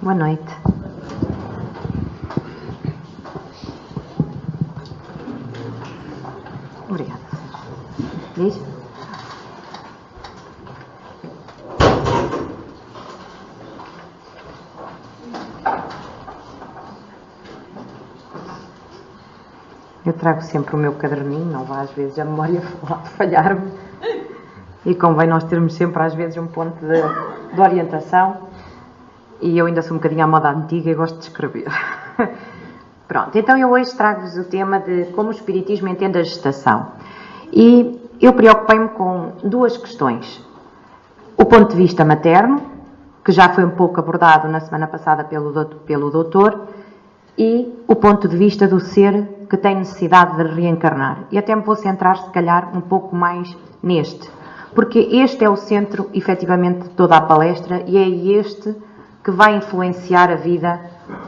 Boa noite. Obrigada. Diz? Eu trago sempre o meu caderninho, não vá às vezes a memória falhar-me. E convém nós termos sempre às vezes um ponto de orientação. E eu ainda sou um bocadinho à moda antiga e gosto de escrever. Pronto, então eu hoje trago-vos o tema de como o Espiritismo entende a gestação. E eu preocupei-me com duas questões. O ponto de vista materno, que já foi um pouco abordado na semana passada pelo doutor, e o ponto de vista do ser que tem necessidade de reencarnar. E até me vou centrar, se calhar, um pouco mais neste. Porque este é o centro, efetivamente, de toda a palestra e é este que vai influenciar a vida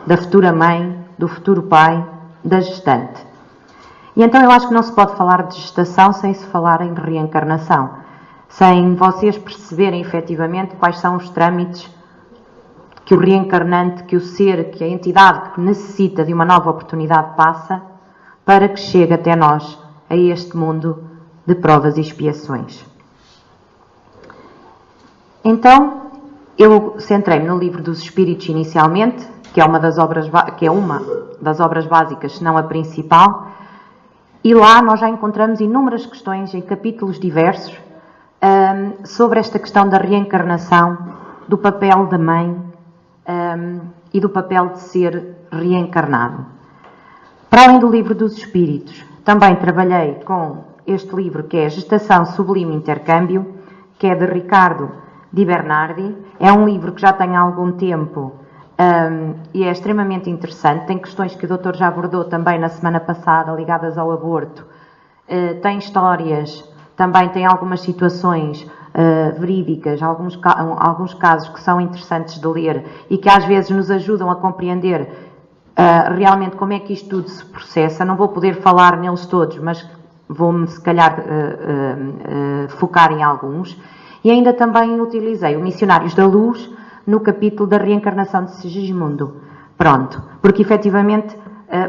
da futura mãe, do futuro pai, da gestante. E então eu acho que não se pode falar de gestação sem se falar em reencarnação. Sem vocês perceberem, efetivamente, quais são os trâmites que o reencarnante, que o ser, que a entidade que necessita de uma nova oportunidade passa para que chegue até nós, a este mundo de provas e expiações. Então, eu centrei-me no Livro dos Espíritos inicialmente, que é uma das obras básicas, se não a principal, e lá nós já encontramos inúmeras questões em capítulos diversos sobre esta questão da reencarnação, do papel da mãe e do papel de ser reencarnado. Para além do Livro dos Espíritos, também trabalhei com este livro que é Gestação Sublime Intercâmbio, que é de Ricardo Di Bernardi. É um livro que já tem algum tempo e é extremamente interessante. Tem questões que o doutor já abordou também na semana passada, ligadas ao aborto. Tem histórias, também tem algumas situações verídicas, alguns casos que são interessantes de ler e que às vezes nos ajudam a compreender realmente como é que isto tudo se processa. Não vou poder falar neles todos, mas vou-me se calhar focar em alguns. E ainda também utilizei o Missionários da Luz no capítulo da reencarnação de Sigismundo. Pronto, porque efetivamente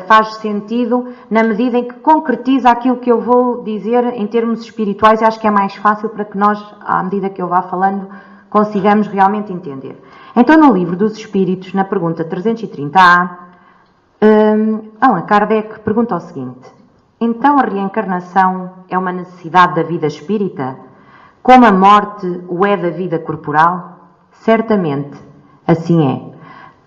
faz sentido na medida em que concretiza aquilo que eu vou dizer em termos espirituais e acho que é mais fácil para que nós, à medida que eu vá falando, consigamos realmente entender. Então, no Livro dos Espíritos, na pergunta 330A, Allan Kardec pergunta o seguinte: então a reencarnação é uma necessidade da vida espírita? Como a morte o é da vida corporal? Certamente, assim é.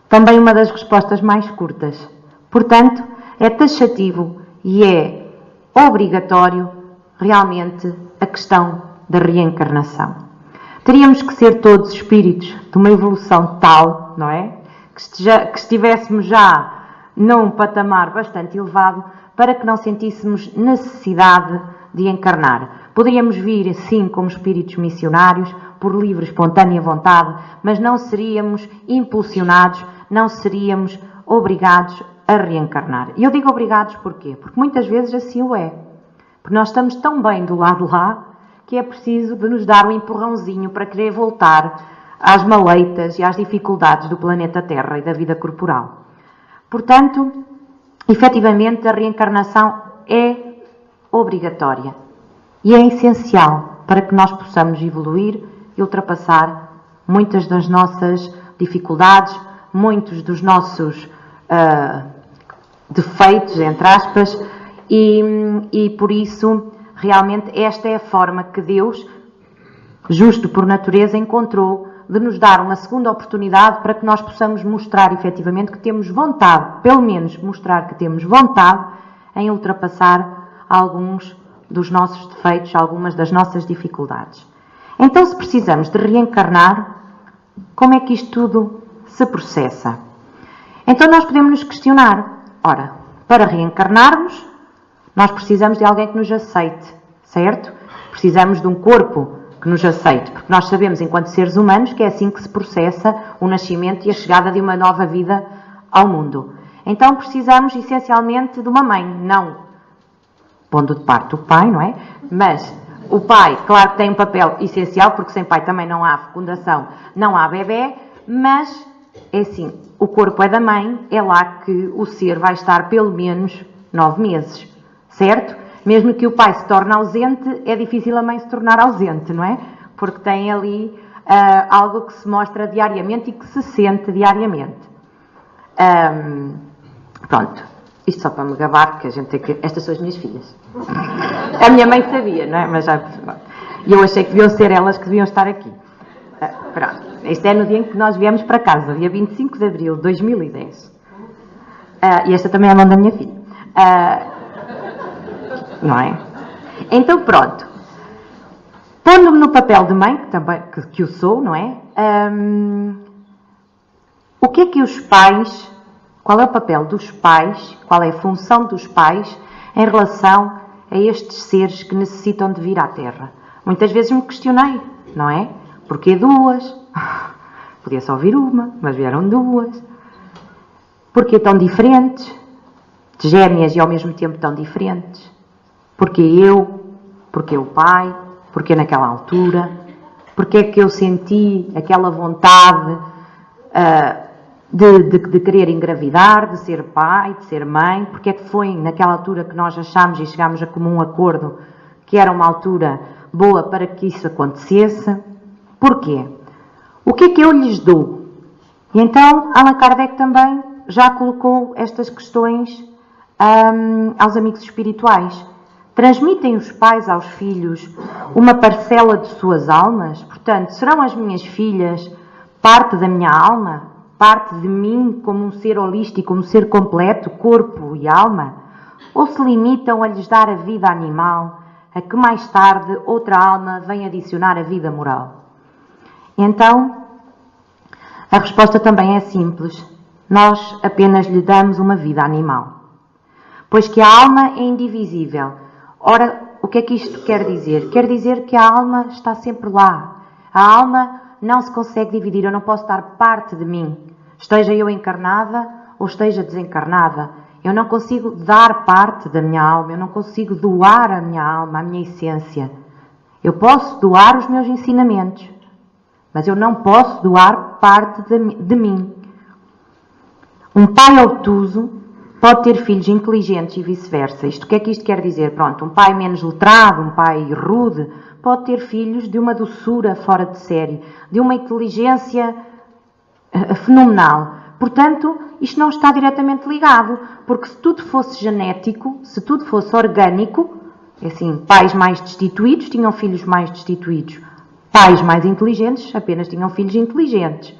Também uma das respostas mais curtas. Portanto, é taxativo e é obrigatório realmente a questão da reencarnação. Teríamos que ser todos espíritos de uma evolução tal, não é? Que estivéssemos já num patamar bastante elevado para que não sentíssemos necessidade de encarnar. Poderíamos vir, sim, como espíritos missionários, por livre, espontânea vontade, mas não seríamos impulsionados, não seríamos obrigados a reencarnar. E eu digo obrigados porquê? Porque muitas vezes assim o é. Porque nós estamos tão bem do lado lá que é preciso de nos dar um empurrãozinho para querer voltar às maleitas e às dificuldades do planeta Terra e da vida corporal. Portanto, efetivamente, a reencarnação é obrigatória e é essencial para que nós possamos evoluir e ultrapassar muitas das nossas dificuldades, muitos dos nossos defeitos, entre aspas, e por isso, realmente, esta é a forma que Deus, justo por natureza, encontrou de nos dar uma segunda oportunidade para que nós possamos mostrar efetivamente que temos vontade, pelo menos mostrar que temos vontade em ultrapassar alguns dos nossos defeitos, algumas das nossas dificuldades. Então, se precisamos de reencarnar, como é que isto tudo se processa? Então nós podemos nos questionar, ora, para reencarnarmos, nós precisamos de alguém que nos aceite, certo? Precisamos de um corpo que nos aceite, porque nós sabemos, enquanto seres humanos, que é assim que se processa o nascimento e a chegada de uma nova vida ao mundo. Então precisamos, essencialmente, de uma mãe, não pondo de parte o pai, não é? Mas o pai, claro que tem um papel essencial, porque sem pai também não há fecundação, não há bebé, Mas, é assim, o corpo é da mãe, é lá que o ser vai estar pelo menos 9 meses, certo? Mesmo que o pai se torne ausente, é difícil a mãe se tornar ausente, não é? Porque tem ali algo que se mostra diariamente e que se sente diariamente. Pronto, isto só para me gabar, que a gente tem que... Estas são as minhas filhas. A minha mãe sabia, não é? Mas já... E eu achei que deviam ser elas que deviam estar aqui. Pronto, este é no dia em que nós viemos para casa, dia 25 de abril de 2010. E esta também é a mão da minha filha. Não é? Então, pronto. Pondo-me no papel de mãe, que eu sou, não é? O que é que os pais, qual é o papel dos pais, qual é a função dos pais em relação a estes seres que necessitam de vir à Terra? Muitas vezes me questionei, não é? Porquê duas? Podia só vir uma, mas vieram duas. Porquê tão diferentes? Gêmeas e ao mesmo tempo tão diferentes? Porquê eu? Porquê o pai? Porquê naquela altura? Porquê é que eu senti aquela vontade de querer engravidar, de ser pai, de ser mãe? Porquê é que foi naquela altura que nós achámos e chegámos a comum acordo que era uma altura boa para que isso acontecesse? Porquê? O que é que eu lhes dou? E então Allan Kardec também já colocou estas questões aos amigos espirituais. Transmitem os pais aos filhos uma parcela de suas almas? Portanto, serão as minhas filhas parte da minha alma? Parte de mim como um ser holístico, como um ser completo, corpo e alma? Ou se limitam a lhes dar a vida animal, a que mais tarde outra alma vem adicionar a vida moral? Então, a resposta também é simples. Nós apenas lhe damos uma vida animal. Pois que a alma é indivisível. Ora, o que é que isto quer dizer? Quer dizer que a alma está sempre lá. A alma não se consegue dividir. Eu não posso dar parte de mim. Esteja eu encarnada ou esteja desencarnada. Eu não consigo dar parte da minha alma. Eu não consigo doar a minha alma, a minha essência. Eu posso doar os meus ensinamentos. Mas eu não posso doar parte de mim. Um pai obtuso pode ter filhos inteligentes e vice-versa. O que é que isto quer dizer? Pronto, um pai menos letrado, um pai rude, pode ter filhos de uma doçura fora de série, de uma inteligência fenomenal. Portanto, isto não está diretamente ligado, porque se tudo fosse genético, se tudo fosse orgânico, assim, pais mais destituídos tinham filhos mais destituídos. Pais mais inteligentes apenas tinham filhos inteligentes.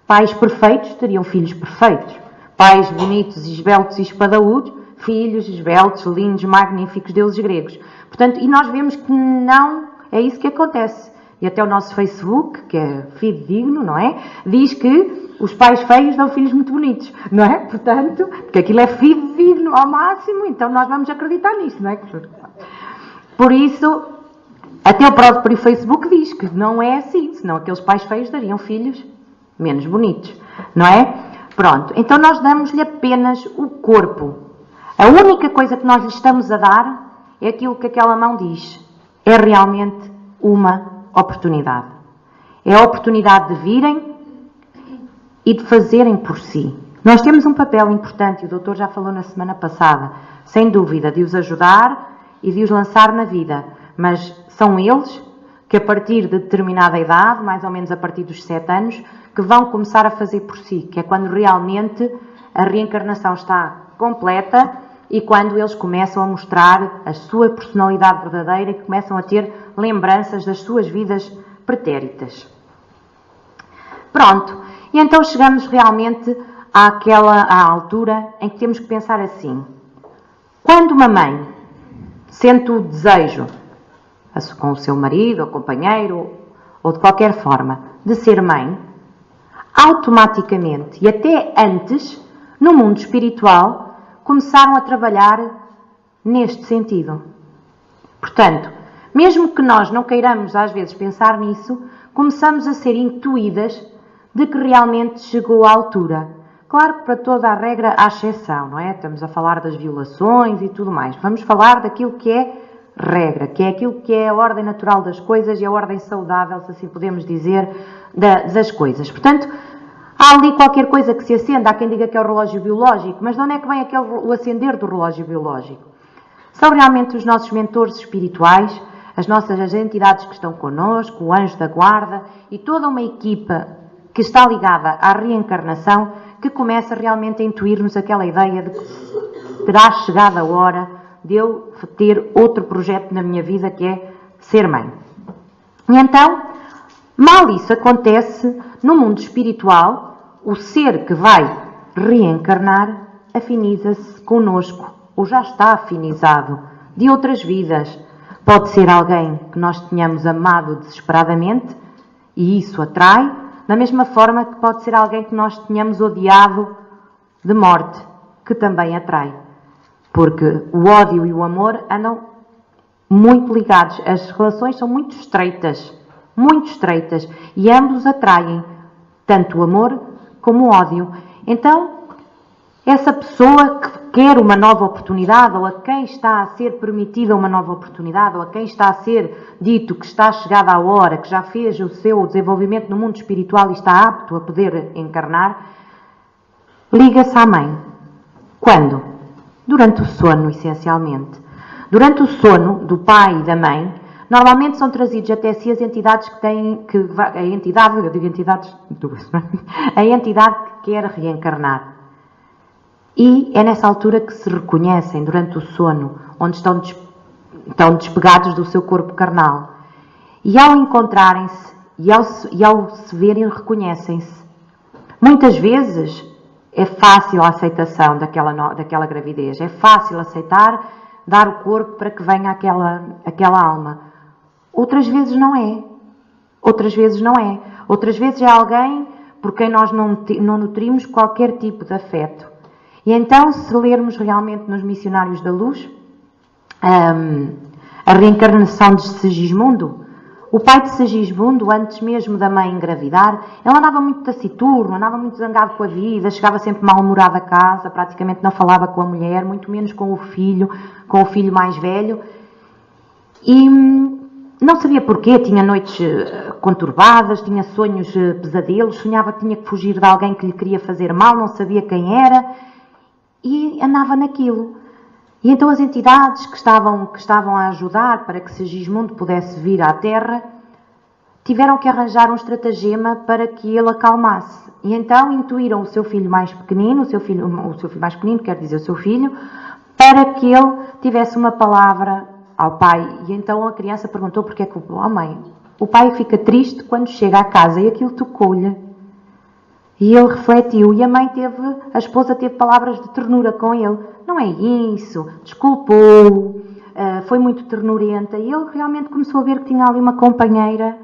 Pais perfeitos teriam filhos perfeitos. Pais bonitos, esbeltos e espadaúdos, filhos esbeltos, lindos, magníficos, deuses gregos. Portanto, e nós vemos que não é isso que acontece. E até o nosso Facebook, que é fidedigno, não é? Diz que os pais feios dão filhos muito bonitos, não é? Portanto, porque aquilo é fidedigno ao máximo, então nós vamos acreditar nisso, não é? Por isso, até o próprio Facebook diz que não é assim, senão aqueles pais feios dariam filhos menos bonitos, não é? Pronto, então nós damos-lhe apenas o corpo. A única coisa que nós lhe estamos a dar é aquilo que aquela mão diz. É realmente uma oportunidade. É a oportunidade de virem e de fazerem por si. Nós temos um papel importante, e o doutor já falou na semana passada, sem dúvida, de os ajudar e de os lançar na vida. Mas são eles que a partir de determinada idade, mais ou menos a partir dos 7 anos, que vão começar a fazer por si, que é quando realmente a reencarnação está completa e quando eles começam a mostrar a sua personalidade verdadeira e começam a ter lembranças das suas vidas pretéritas. Pronto, e então chegamos realmente à altura em que temos que pensar assim. Quando uma mãe sente o desejo, com o seu marido ou companheiro, ou de qualquer forma, de ser mãe, automaticamente, e até antes, no mundo espiritual, começaram a trabalhar neste sentido. Portanto, mesmo que nós não queiramos às vezes pensar nisso, começamos a ser intuídas de que realmente chegou a altura. Claro que para toda a regra há exceção, não é? Estamos a falar das violações e tudo mais. Vamos falar daquilo que é regra, que é aquilo que é a ordem natural das coisas e a ordem saudável, se assim podemos dizer, das coisas. Portanto, Há ali qualquer coisa que se acenda, há quem diga que é o relógio biológico, mas de onde é que vem o acender do relógio biológico? São realmente os nossos mentores espirituais, as entidades que estão connosco, o anjo da guarda e toda uma equipa que está ligada à reencarnação, que começa realmente a intuir-nos aquela ideia de que terá chegado a hora de eu ter outro projeto na minha vida, que é ser mãe. E então, mal isso acontece, no mundo espiritual, o ser que vai reencarnar afiniza-se connosco, ou já está afinizado, de outras vidas. Pode ser alguém que nós tenhamos amado desesperadamente, e isso atrai, da mesma forma que pode ser alguém que nós tenhamos odiado de morte, que também atrai. Porque o ódio e o amor andam muito ligados, as relações são muito estreitas, e ambos atraem, tanto o amor como o ódio. Então, essa pessoa que quer uma nova oportunidade, ou a quem está a ser permitida uma nova oportunidade, ou a quem está a ser dito que está chegada a hora, que já fez o seu desenvolvimento no mundo espiritual e está apto a poder encarnar, liga-se à mãe. Quando? Durante o sono, essencialmente. Durante o sono do pai e da mãe, normalmente são trazidos até si as entidades que têm, a entidade que quer reencarnar. E é nessa altura que se reconhecem, durante o sono, onde estão despegados do seu corpo carnal. E ao encontrarem-se, e ao se verem, reconhecem-se. Muitas vezes é fácil a aceitação daquela gravidez, é fácil aceitar, dar o corpo para que venha aquela alma. Outras vezes não é. Outras vezes é alguém por quem nós não nutrimos qualquer tipo de afeto. E então, se lermos realmente nos Missionários da Luz, a reencarnação de Segismundo, o pai de Segismundo, antes mesmo da mãe engravidar, ele andava muito taciturno, andava muito zangado com a vida, chegava sempre mal-humorado a casa, praticamente não falava com a mulher, muito menos com o filho mais velho. E não sabia porquê, tinha noites conturbadas, tinha sonhos, pesadelos, sonhava que tinha que fugir de alguém que lhe queria fazer mal, não sabia quem era, e andava naquilo. E então as entidades que estavam a ajudar para que Segismundo pudesse vir à Terra, tiveram que arranjar um estratagema para que ele acalmasse. E então intuíram o seu filho mais pequenino, o seu filho mais pequenino, quer dizer o seu filho, para que ele tivesse uma palavra ao pai. E então a criança perguntou porque é que mãe, o pai fica triste quando chega à casa, e aquilo tocou-lhe. E ele refletiu, e a esposa teve palavras de ternura com ele. Não é isso, desculpou, foi muito ternurenta. E ele realmente começou a ver que tinha ali uma companheira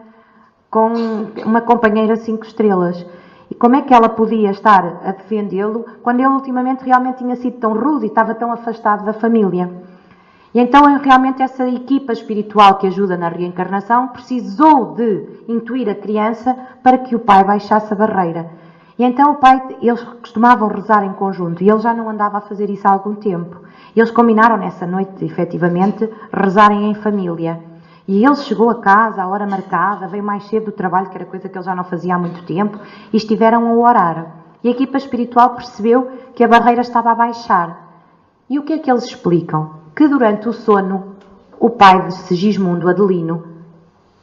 5 estrelas. E como é que ela podia estar a defendê-lo quando ele ultimamente realmente tinha sido tão rude e estava tão afastado da família? E então realmente essa equipa espiritual que ajuda na reencarnação precisou de intuir a criança para que o pai baixasse a barreira. E então eles costumavam rezar em conjunto, e ele já não andava a fazer isso há algum tempo. Eles combinaram nessa noite, efetivamente, rezarem em família. E ele chegou a casa à hora marcada, veio mais cedo do trabalho, que era coisa que ele já não fazia há muito tempo, e estiveram a orar. E a equipa espiritual percebeu que a barreira estava a baixar. E o que é que eles explicam? Que durante o sono, o pai de Segismundo, Adelino,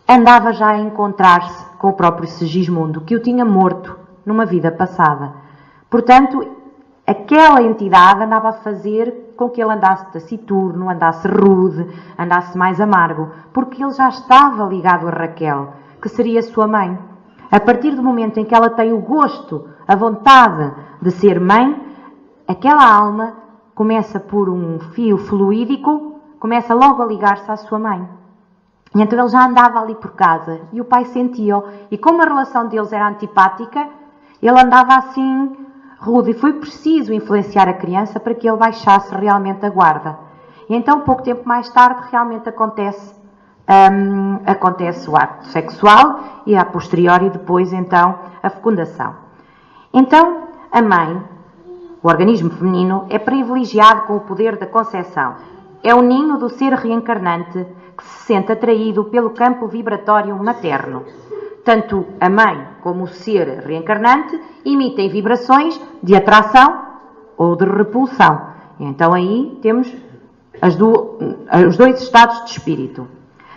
andava já a encontrar-se com o próprio Segismundo, que o tinha morto numa vida passada. Portanto, aquela entidade andava a fazer com que ele andasse taciturno, andasse rude, andasse mais amargo, porque ele já estava ligado a Raquel, que seria sua mãe. A partir do momento em que ela tem o gosto, a vontade de ser mãe, aquela alma começa por um fio fluídico, começa logo a ligar-se à sua mãe. E então ele já andava ali por casa, e o pai sentia-o, e como a relação deles era antipática, ele andava assim rude, e foi preciso influenciar a criança para que ele baixasse realmente a guarda. E então, pouco tempo mais tarde, realmente acontece o ato sexual e, a posteriori, depois, então, a fecundação. Então, a mãe, o organismo feminino, é privilegiado com o poder da concepção. É o ninho do ser reencarnante que se sente atraído pelo campo vibratório materno. tanto a mãe como o ser reencarnante emitem vibrações de atração ou de repulsão. Então aí temos os dois estados de espírito.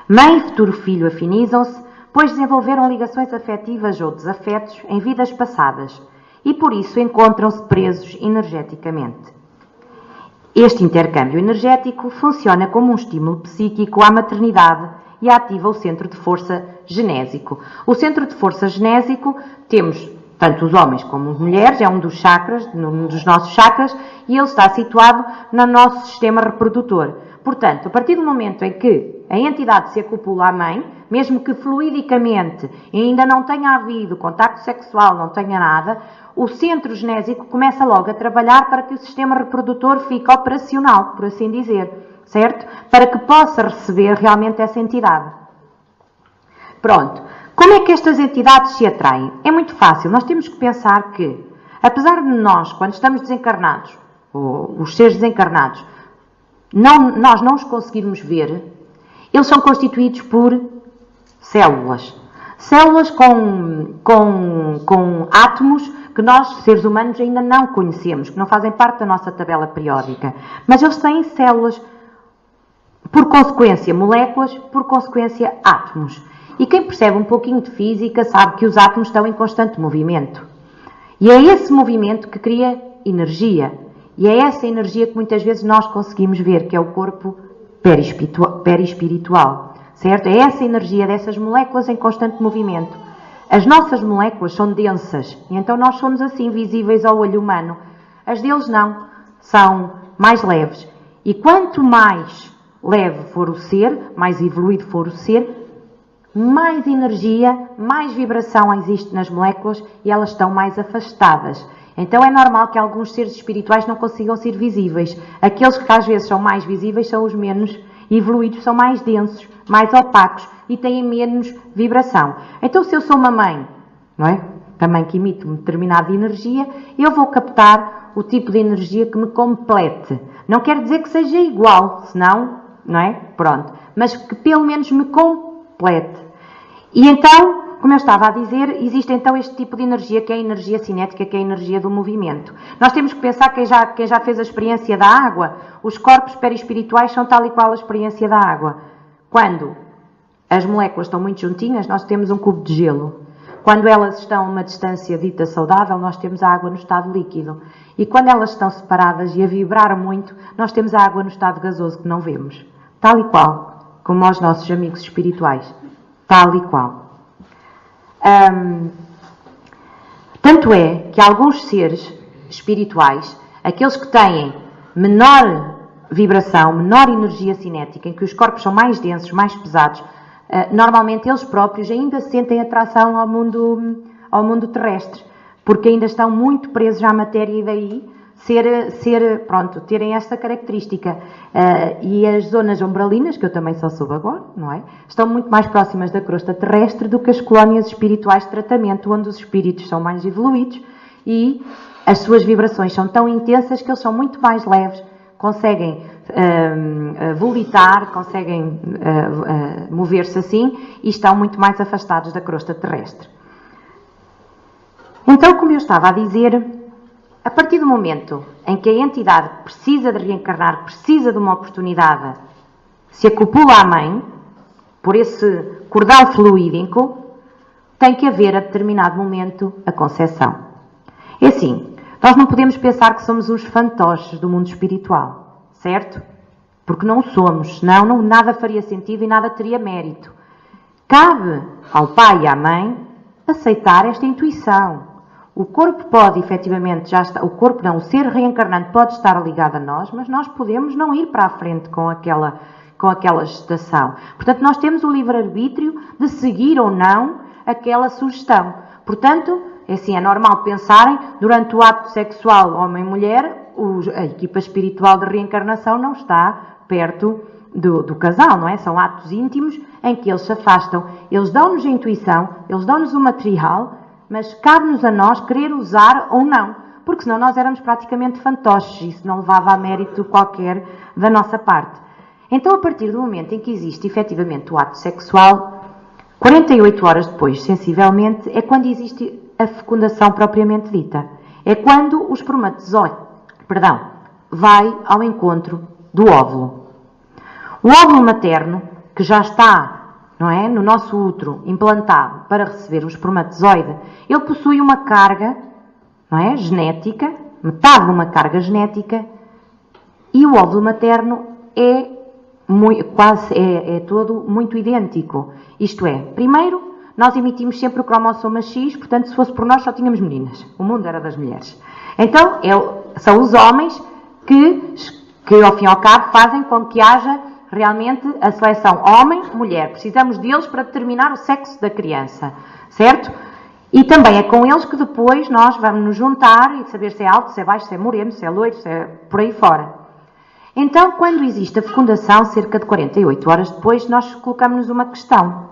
Mãe e futuro filho afinizam-se, pois desenvolveram ligações afetivas ou desafetos em vidas passadas e por isso encontram-se presos energeticamente. Este intercâmbio energético funciona como um estímulo psíquico à maternidade e ativa o centro de força genésico. O centro de força genésico temos tanto os homens como as mulheres, é um dos chakras, um dos nossos chakras, e ele está situado no nosso sistema reprodutor. Portanto, a partir do momento em que a entidade se acopula à mãe, mesmo que fluidicamente ainda não tenha havido contacto sexual, não tenha nada, o centro genésico começa logo a trabalhar para que o sistema reprodutor fique operacional, por assim dizer, certo? Para que possa receber realmente essa entidade. Pronto. Como é que estas entidades se atraem? É muito fácil. Nós temos que pensar que, apesar de nós, quando estamos desencarnados, ou os seres desencarnados, nós não os conseguirmos ver, eles são constituídos por células. Células com átomos que nós, seres humanos, ainda não conhecemos, que não fazem parte da nossa tabela periódica. Mas eles têm células, por consequência moléculas, por consequência átomos. E quem percebe um pouquinho de física sabe que os átomos estão em constante movimento. E é esse movimento que cria energia. E é essa energia que muitas vezes nós conseguimos ver, que é o corpo perispiritual. Certo? É essa energia dessas moléculas em constante movimento. As nossas moléculas são densas. E então nós somos assim visíveis ao olho humano. As deles não. São mais leves. E quanto mais leve for o ser, mais evoluído for o ser, mais energia, mais vibração existe nas moléculas e elas estão mais afastadas. Então é normal que alguns seres espirituais não consigam ser visíveis. Aqueles que às vezes são mais visíveis são os menos evoluídos, são mais densos, mais opacos e têm menos vibração. Então se eu sou uma mãe, não é? Também que emite uma determinada energia, eu vou captar o tipo de energia que me complete. Não quer dizer que seja igual, senão, não é? Pronto. Mas que pelo menos me complete. E então, como eu estava a dizer, existe então este tipo de energia que é a energia cinética, que é a energia do movimento. Nós temos que pensar que quem já fez a experiência da água, os corpos perispirituais são tal e qual a experiência da água. Quando as moléculas estão muito juntinhas, nós temos um cubo de gelo. Quando elas estão a uma distância dita saudável, nós temos a água no estado líquido. E quando elas estão separadas e a vibrar muito, nós temos a água no estado gasoso que não vemos. Tal e qual. Como aos nossos amigos espirituais. Tal e qual. Tanto é que alguns seres espirituais, aqueles que têm menor vibração, menor energia cinética, em que os corpos são mais densos, mais pesados, normalmente eles próprios ainda sentem atração ao mundo terrestre, porque ainda estão muito presos à matéria e daí terem esta característica. E as zonas umbralinas, que eu também só soube agora, não é? Estão muito mais próximas da crosta terrestre do que as colónias espirituais de tratamento, onde os espíritos são mais evoluídos e as suas vibrações são tão intensas que eles são muito mais leves, conseguem volitar, conseguem mover-se assim e estão muito mais afastados da crosta terrestre. Então, como eu estava a dizer, a partir do momento em que a entidade precisa de reencarnar, precisa de uma oportunidade, se acopula à mãe, por esse cordal fluídico, tem que haver a determinado momento a concepção. É assim, nós não podemos pensar que somos uns fantoches do mundo espiritual, certo? Porque não somos, senão nada faria sentido e nada teria mérito. Cabe ao pai e à mãe aceitar esta intuição. O corpo pode, efetivamente, o ser reencarnante pode estar ligado a nós, mas nós podemos não ir para a frente com aquela gestação. Portanto, nós temos o livre-arbítrio de seguir ou não aquela sugestão. Portanto, é normal pensarem, durante o ato sexual homem-mulher, a equipa espiritual de reencarnação não está perto do casal, não é? São atos íntimos em que eles se afastam. Eles dão-nos a intuição, eles dão-nos o material, mas cabe-nos a nós querer usar ou não, porque senão nós éramos praticamente fantoches e isso não levava a mérito qualquer da nossa parte. Então, a partir do momento em que existe efetivamente o ato sexual, 48 horas depois, sensivelmente, é quando existe a fecundação propriamente dita. É quando o espermatozoide, vai ao encontro do óvulo. O óvulo materno, que já está, não é, no nosso útero implantado para receber o espermatozoide, ele possui uma carga, não é, genética, metade de uma carga genética, e o óvulo materno é todo muito idêntico. Isto é, primeiro, nós emitimos sempre o cromossoma X, portanto, se fosse por nós, só tínhamos meninas. O mundo era das mulheres. Então, são os homens que, ao fim e ao cabo, fazem com que haja realmente a seleção homem-mulher. Precisamos deles para determinar o sexo da criança, certo? E também é com eles que depois nós vamos nos juntar e saber se é alto, se é baixo, se é moreno, se é loiro, se é por aí fora. Então, quando existe a fecundação, cerca de 48 horas depois, nós colocamos-nos uma questão.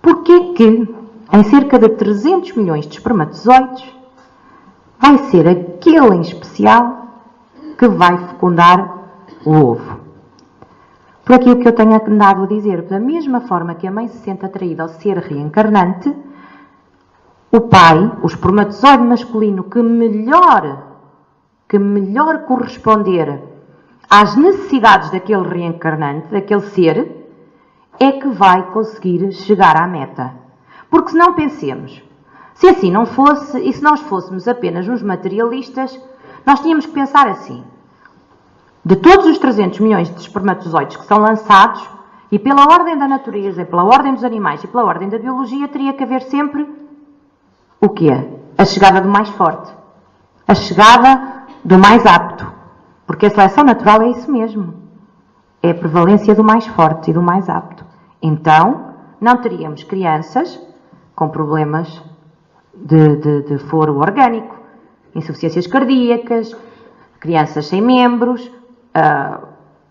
Porquê que, em cerca de 300 milhões de espermatozoides, vai ser aquele em especial que vai fecundar o ovo? Por aquilo que eu tenho andado a dizer, da mesma forma que a mãe se sente atraída ao ser reencarnante, o pai, o espermatozoide masculino que melhor corresponder às necessidades daquele reencarnante, daquele ser, é que vai conseguir chegar à meta. Porque se não pensemos, se assim não fosse, e se nós fôssemos apenas uns materialistas, nós tínhamos que pensar assim: de todos os 300 milhões de espermatozoides que são lançados, e pela ordem da natureza, e pela ordem dos animais, e pela ordem da biologia, teria que haver sempre o quê? A chegada do mais forte. A chegada do mais apto. Porque a seleção natural é isso mesmo. É a prevalência do mais forte e do mais apto. Então, não teríamos crianças com problemas de foro orgânico, insuficiências cardíacas, crianças sem membros,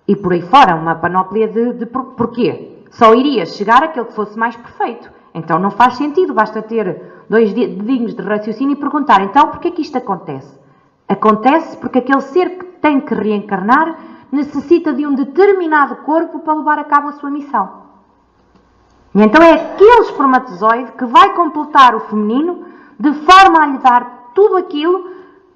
e por aí fora, uma panóplia de porquê? Só iria chegar aquele que fosse mais perfeito. Então não faz sentido, basta ter 2 dedinhos de raciocínio e perguntar, então porquê que isto acontece? Acontece porque aquele ser que tem que reencarnar necessita de um determinado corpo para levar a cabo a sua missão. E então é aquele espermatozoide que vai completar o feminino de forma a lhe dar tudo aquilo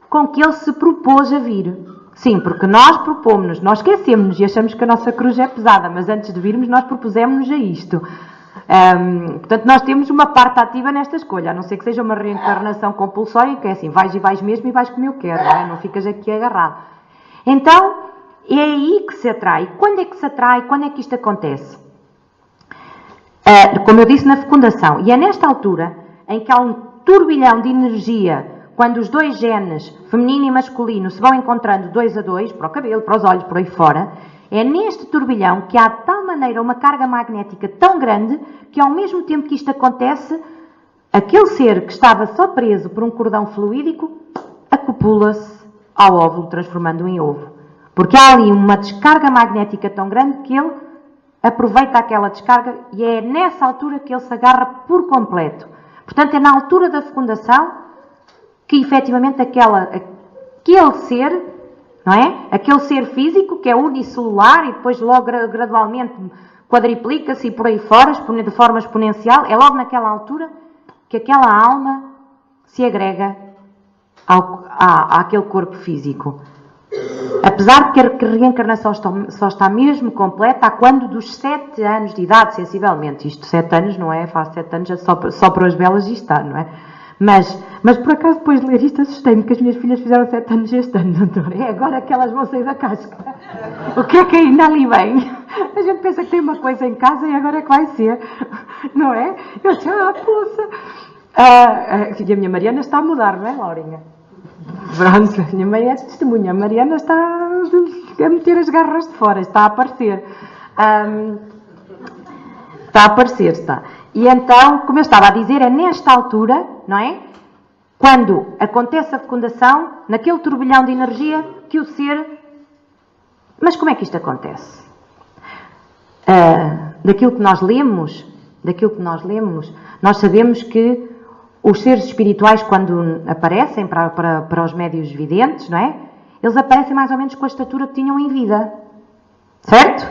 com que ele se propôs a vir. Sim, porque nós propomos-nos, nós esquecemos-nos e achamos que a nossa cruz é pesada, mas antes de virmos nós propusemos-nos a isto. Portanto, nós temos uma parte ativa nesta escolha, a não ser que seja uma reencarnação compulsória, que é assim, vais e vais mesmo e vais como eu quero, não é? Não ficas aqui agarrado. Então, é aí que se atrai. Quando é que se atrai? Quando é que isto acontece? Como eu disse, na fecundação. E é nesta altura em que há um turbilhão de energia, quando os 2 genes, feminino e masculino, se vão encontrando 2 a 2, para o cabelo, para os olhos, por aí fora, é neste turbilhão que há de tal maneira uma carga magnética tão grande que ao mesmo tempo que isto acontece, aquele ser que estava só preso por um cordão fluídico acopula-se ao óvulo, transformando-o em ovo. Porque há ali uma descarga magnética tão grande que ele aproveita aquela descarga e é nessa altura que ele se agarra por completo. Portanto, é na altura da fecundação que efetivamente aquele ser, não é? Aquele ser físico que é unicelular e depois logo gradualmente quadriplica-se e por aí fora, de forma exponencial, é logo naquela altura que aquela alma se agrega àquele corpo físico. Apesar de que a reencarnação só está mesmo completa a quando dos 7 anos de idade, sensivelmente. Isto 7 anos não é, faz 7 anos só para as belas e está, não é? Mas por acaso depois de ler isto assustei-me que as minhas filhas fizeram 7 anos este ano, doutor. É agora que elas vão sair da casca. O que é que ainda ali vem? A gente pensa que tem uma coisa em casa e agora é que vai ser, não é? Eu disse, poça. E a minha Mariana está a mudar, não é, Laurinha? Pronto, a minha mãe é testemunha. A Mariana está a meter as garras de fora, está a aparecer. Está a aparecer, está. E então, como eu estava a dizer, é nesta altura, não é? Quando acontece a fecundação, naquele turbilhão de energia, que o ser... Mas como é que isto acontece? Daquilo que nós lemos, nós sabemos que os seres espirituais, quando aparecem para os médios videntes, não é? Eles aparecem mais ou menos com a estatura que tinham em vida. Certo?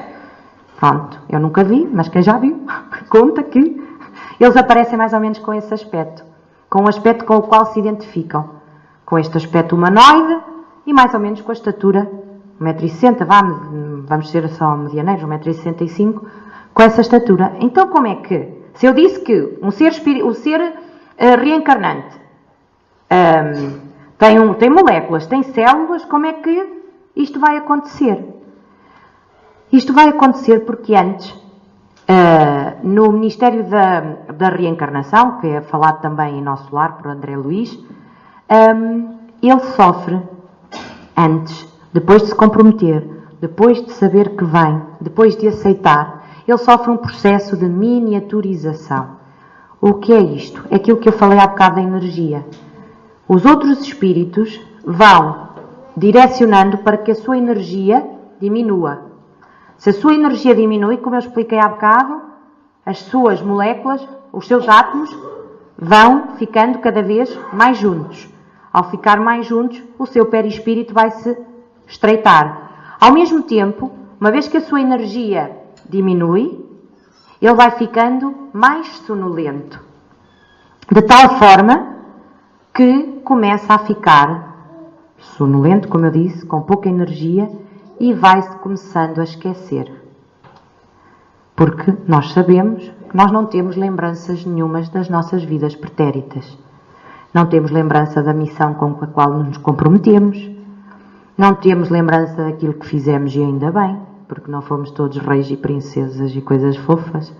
Pronto, eu nunca vi, mas quem já viu, conta que eles aparecem mais ou menos com esse aspecto. Com o aspecto com o qual se identificam. Com este aspecto humanoide e mais ou menos com a estatura 1,60 m, vamos ser só medianeiros, 1,65 m, com essa estatura. Então como é que, se eu disse que o ser reencarnante tem moléculas, tem células, como é que isto vai acontecer? Isto vai acontecer porque antes, no Ministério da Reencarnação, que é falado também em nosso lar por André Luís, ele sofre antes, depois de se comprometer, depois de saber que vem, depois de aceitar, ele sofre um processo de miniaturização. O que é isto? É aquilo que eu falei há bocado da energia. Os outros espíritos vão direcionando para que a sua energia diminua. Se a sua energia diminui, como eu expliquei há bocado, as suas moléculas, os seus átomos, vão ficando cada vez mais juntos. Ao ficar mais juntos, o seu perispírito vai se estreitar. Ao mesmo tempo, uma vez que a sua energia diminui, ele vai ficando mais sonolento. De tal forma que começa a ficar sonolento, como eu disse, com pouca energia, e vai-se começando a esquecer. Porque nós sabemos que nós não temos lembranças nenhumas das nossas vidas pretéritas. Não temos lembrança da missão com a qual nos comprometemos. Não temos lembrança daquilo que fizemos e ainda bem, porque não fomos todos reis e princesas e coisas fofas.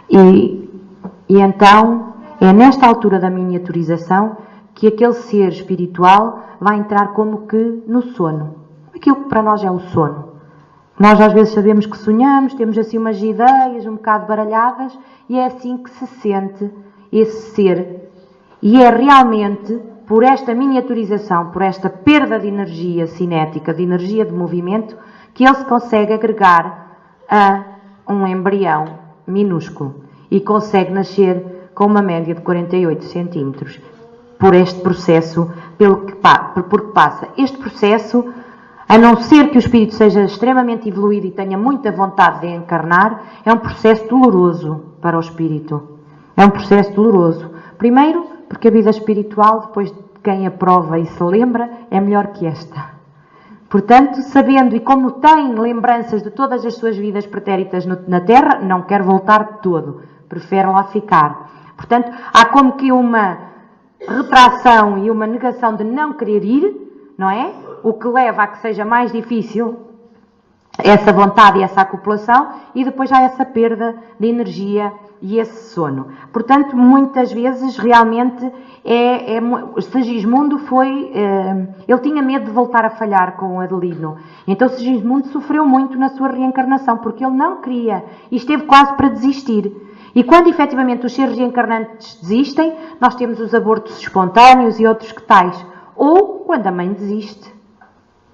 E então é nesta altura da miniaturização que aquele ser espiritual vai entrar como que no sono. Aquilo que para nós é o sono. Nós às vezes sabemos que sonhamos, temos assim umas ideias um bocado baralhadas e é assim que se sente esse ser. E é realmente por esta miniaturização, por esta perda de energia cinética, de energia de movimento, que ele se consegue agregar a um embrião minúsculo e consegue nascer com uma média de 48 centímetros por este processo porque passa. Este processo, a não ser que o espírito seja extremamente evoluído e tenha muita vontade de encarnar, é um processo doloroso para o espírito. É um processo doloroso. Primeiro, porque a vida espiritual, depois de quem a prova e se lembra, é melhor que esta. Portanto, sabendo e como tem lembranças de todas as suas vidas pretéritas na Terra, não quer voltar de todo. Prefere lá ficar. Portanto, há como que uma retração e uma negação de não querer ir, não é? O que leva a que seja mais difícil essa vontade e essa acumulação, e depois há essa perda de energia e esse sono. Portanto, muitas vezes realmente Segismundo ele tinha medo de voltar a falhar com o Adelino. Então Segismundo sofreu muito na sua reencarnação, porque ele não queria e esteve quase para desistir. E quando efetivamente os seres reencarnantes desistem, nós temos os abortos espontâneos e outros que tais. Ou quando a mãe desiste.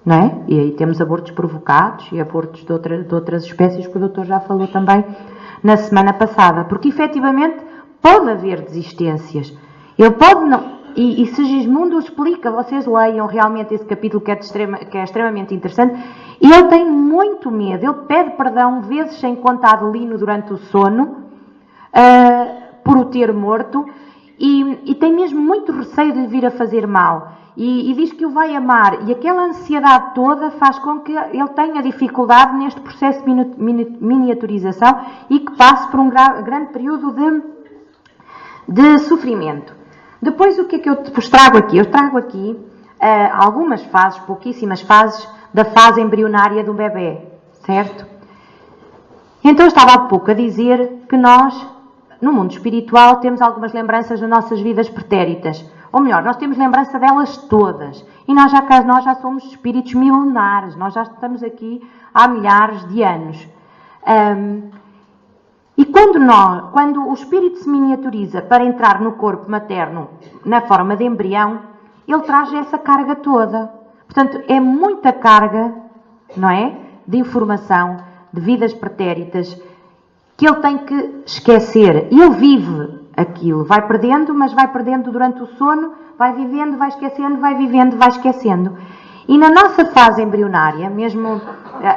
Não é? E aí temos abortos provocados e abortos de outras espécies que o doutor já falou também na semana passada. Porque efetivamente pode haver desistências. Ele pode não. E Segismundo explica, vocês leiam realmente esse capítulo que é extremamente interessante. E ele tem muito medo. Ele pede perdão vezes sem conta a Adelino durante o sono, por o ter morto. E tem mesmo muito receio de lhe vir a fazer mal. E diz que o vai amar. E aquela ansiedade toda faz com que ele tenha dificuldade neste processo de miniaturização e que passe por um grande período de sofrimento. Depois, o que é que eu vos trago aqui? Eu trago aqui algumas fases, pouquíssimas fases, da fase embrionária do bebê, certo? Então, eu estava há pouco a dizer que nós, no mundo espiritual, temos algumas lembranças das nossas vidas pretéritas. Ou melhor, nós temos lembrança delas todas. E nós já somos espíritos milenares. Nós já estamos aqui há milhares de anos. E quando o espírito se miniaturiza para entrar no corpo materno na forma de embrião, ele traz essa carga toda. Portanto, é muita carga, não é? De informação, de vidas pretéritas, que ele tem que esquecer. E ele vive aquilo, vai perdendo, mas vai perdendo durante o sono, vai vivendo, vai esquecendo, vai vivendo, vai esquecendo. E na nossa fase embrionária, mesmo,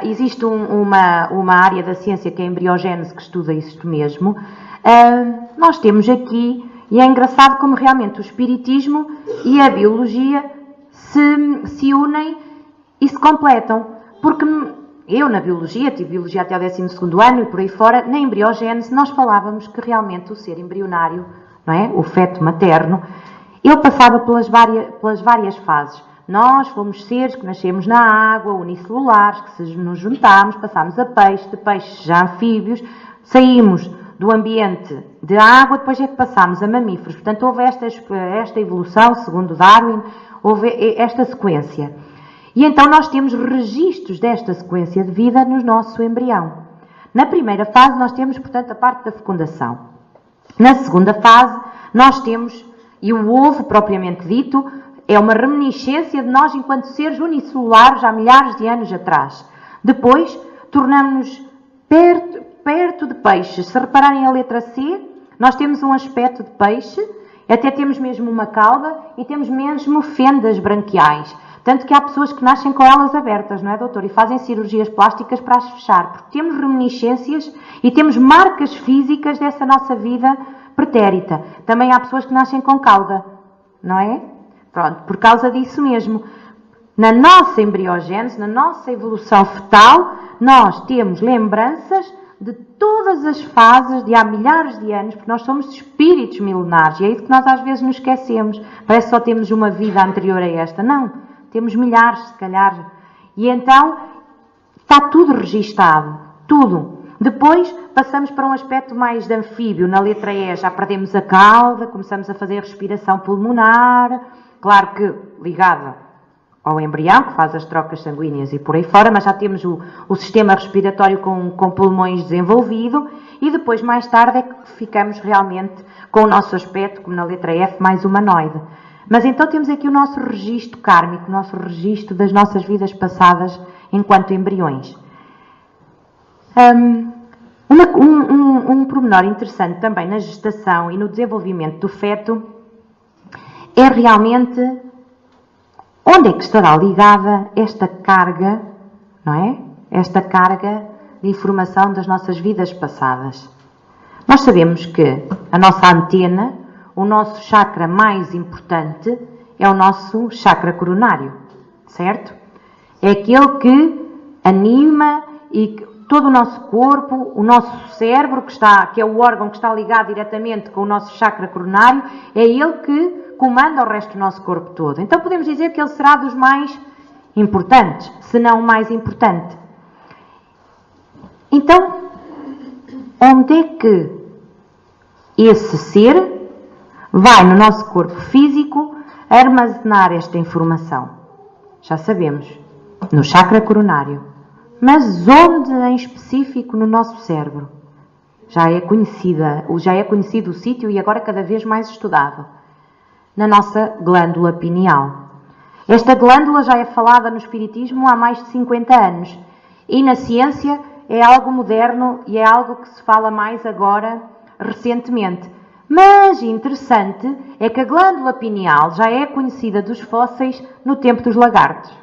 existe uma área da ciência que é a embriogênese que estuda isto mesmo, nós temos aqui, e é engraçado como realmente o espiritismo e a biologia se unem e se completam. Porque eu, na biologia, tive biologia até o 12º ano e por aí fora, na embriogênese nós falávamos que realmente o ser embrionário, não é? O feto materno, ele passava pelas várias fases. Nós fomos seres que nascemos na água, unicelulares, que se nos juntámos, passámos a peixe, de peixes a anfíbios, saímos do ambiente de água, depois é que passámos a mamíferos. Portanto, houve esta evolução, segundo Darwin, houve esta sequência. E então nós temos registros desta sequência de vida no nosso embrião. Na primeira fase nós temos, portanto, a parte da fecundação. Na segunda fase nós temos, e o ovo propriamente dito, é uma reminiscência de nós enquanto seres unicelulares há milhares de anos atrás. Depois, tornamos-nos perto de peixes. Se repararem a letra C, nós temos um aspecto de peixe, até temos mesmo uma cauda e temos mesmo fendas branquiais. Tanto que há pessoas que nascem com elas abertas, não é, doutor? E fazem cirurgias plásticas para as fechar, porque temos reminiscências e temos marcas físicas dessa nossa vida pretérita. Também há pessoas que nascem com cauda, não é? Pronto, por causa disso mesmo. Na nossa embriogênese, na nossa evolução fetal, nós temos lembranças de todas as fases de há milhares de anos, porque nós somos espíritos milenares, e é isso que nós às vezes nos esquecemos. Parece que só temos uma vida anterior a esta. Não, temos milhares, se calhar. E então, está tudo registado, tudo. Depois, passamos para um aspecto mais de anfíbio. Na letra E já perdemos a cauda, começamos a fazer respiração pulmonar, claro que ligada ao embrião, que faz as trocas sanguíneas e por aí fora, mas já temos o sistema respiratório com pulmões desenvolvido e depois, mais tarde, é que ficamos realmente com o nosso aspecto, como na letra F, mais humanoide. Mas então temos aqui o nosso registro kármico, o nosso registro das nossas vidas passadas enquanto embriões. Um pormenor interessante também na gestação e no desenvolvimento do feto é realmente onde é que estará ligada esta carga, não é? Esta carga de informação das nossas vidas passadas. Nós sabemos que a nossa antena, o nosso chakra mais importante, é o nosso chakra coronário, certo? É aquele que anima e que todo o nosso corpo, o nosso cérebro, que é o órgão que está ligado diretamente com o nosso chakra coronário, é ele que comanda o resto do nosso corpo todo. Então podemos dizer que ele será dos mais importantes, se não o mais importante. Então, onde é que esse ser vai no nosso corpo físico armazenar esta informação? Já sabemos, no chakra coronário. Mas onde em específico no nosso cérebro? Já é conhecido o sítio e agora cada vez mais estudado. Na nossa glândula pineal. Esta glândula já é falada no espiritismo há mais de 50 anos e na ciência é algo moderno e é algo que se fala mais agora, recentemente. Mas interessante é que a glândula pineal já é conhecida dos fósseis no tempo dos lagartos.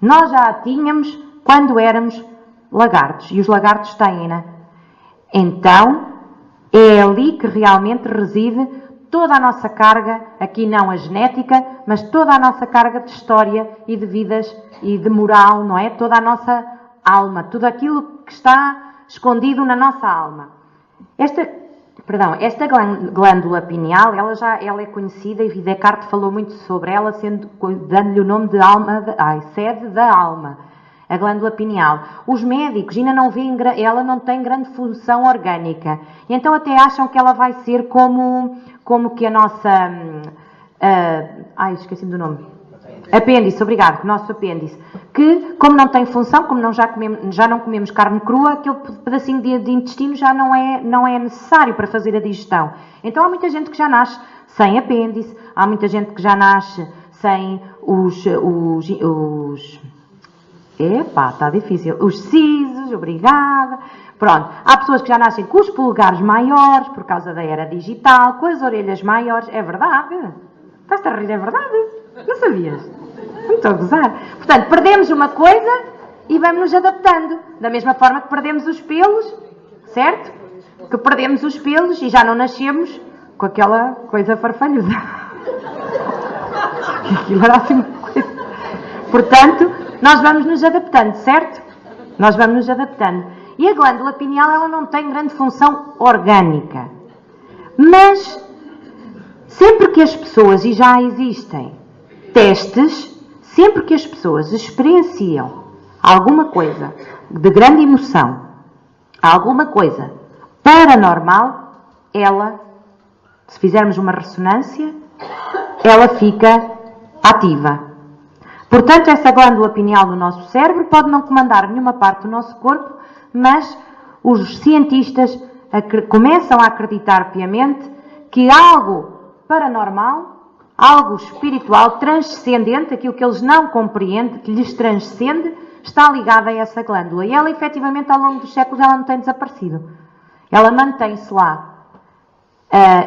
Nós já a tínhamos quando éramos lagartos e os lagartos têm-na. Então é ali que realmente reside toda a nossa carga, aqui não a genética, mas toda a nossa carga de história e de vidas e de moral, não é? Toda a nossa alma, tudo aquilo que está escondido na nossa alma. Esta glândula pineal, ela é conhecida e Descartes falou muito sobre ela, dando-lhe o nome de sede da alma. A glândula pineal. Os médicos ainda não veem, ela não tem grande função orgânica. E então até acham que ela vai ser como que a nossa... esqueci-me do nome. Apêndice, obrigado, o nosso apêndice. Que, como não tem função, como já não comemos carne crua, aquele pedacinho de intestino já não é necessário para fazer a digestão. Então há muita gente que já nasce sem apêndice, há muita gente que já nasce sem está difícil. Os sisos, obrigada. Pronto. Há pessoas que já nascem com os polegares maiores por causa da era digital, com as orelhas maiores. É verdade. Estás-te a rir, é verdade. Não sabias? Não Estou a gozar. Portanto, perdemos uma coisa e vamos nos adaptando. Da mesma forma que perdemos os pelos, certo? Que perdemos os pelos e já não nascemos com aquela coisa farfalhuda. Aquilo era assim uma coisa. Portanto, nós vamos nos adaptando, certo? Nós vamos nos adaptando. E a glândula pineal, ela não tem grande função orgânica. Mas, sempre que as pessoas, e já existem testes, sempre que as pessoas experienciam alguma coisa de grande emoção, alguma coisa paranormal, ela, se fizermos uma ressonância, ela fica ativa. Portanto, essa glândula pineal do nosso cérebro pode não comandar nenhuma parte do nosso corpo, mas os cientistas começam a acreditar piamente que algo paranormal, algo espiritual, transcendente, aquilo que eles não compreendem, que lhes transcende, está ligado a essa glândula. E ela, efetivamente, ao longo dos séculos, ela não tem desaparecido. Ela mantém-se lá.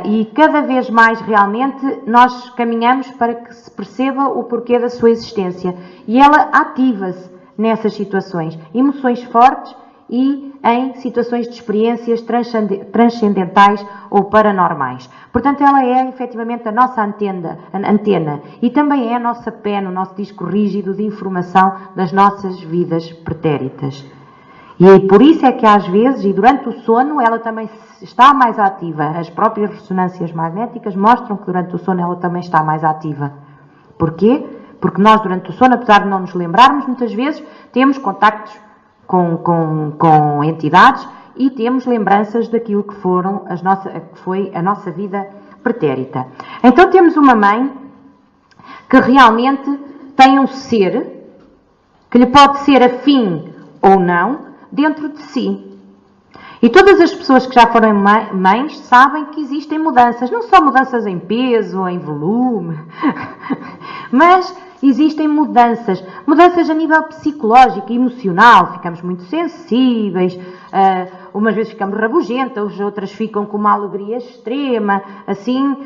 E cada vez mais, realmente, nós caminhamos para que se perceba o porquê da sua existência. E ela ativa-se nessas situações. Emoções fortes e em situações de experiências transcendentais ou paranormais. Portanto, ela é, efetivamente, a nossa antena e também é a nossa pena, o nosso disco rígido de informação das nossas vidas pretéritas. E por isso é que às vezes, e durante o sono, ela também está mais ativa. As próprias ressonâncias magnéticas mostram que durante o sono ela também está mais ativa. Porquê? Porque nós durante o sono, apesar de não nos lembrarmos, muitas vezes temos contactos com entidades e temos lembranças daquilo que foi a nossa vida pretérita. Então temos uma mãe que realmente tem um ser que lhe pode ser afim ou não dentro de si. E todas as pessoas que já foram mães sabem que existem mudanças, não só mudanças em peso, em volume, mas existem mudanças a nível psicológico e emocional. Ficamos muito sensíveis, umas vezes ficamos rabugentas, outras ficam com uma alegria extrema, assim,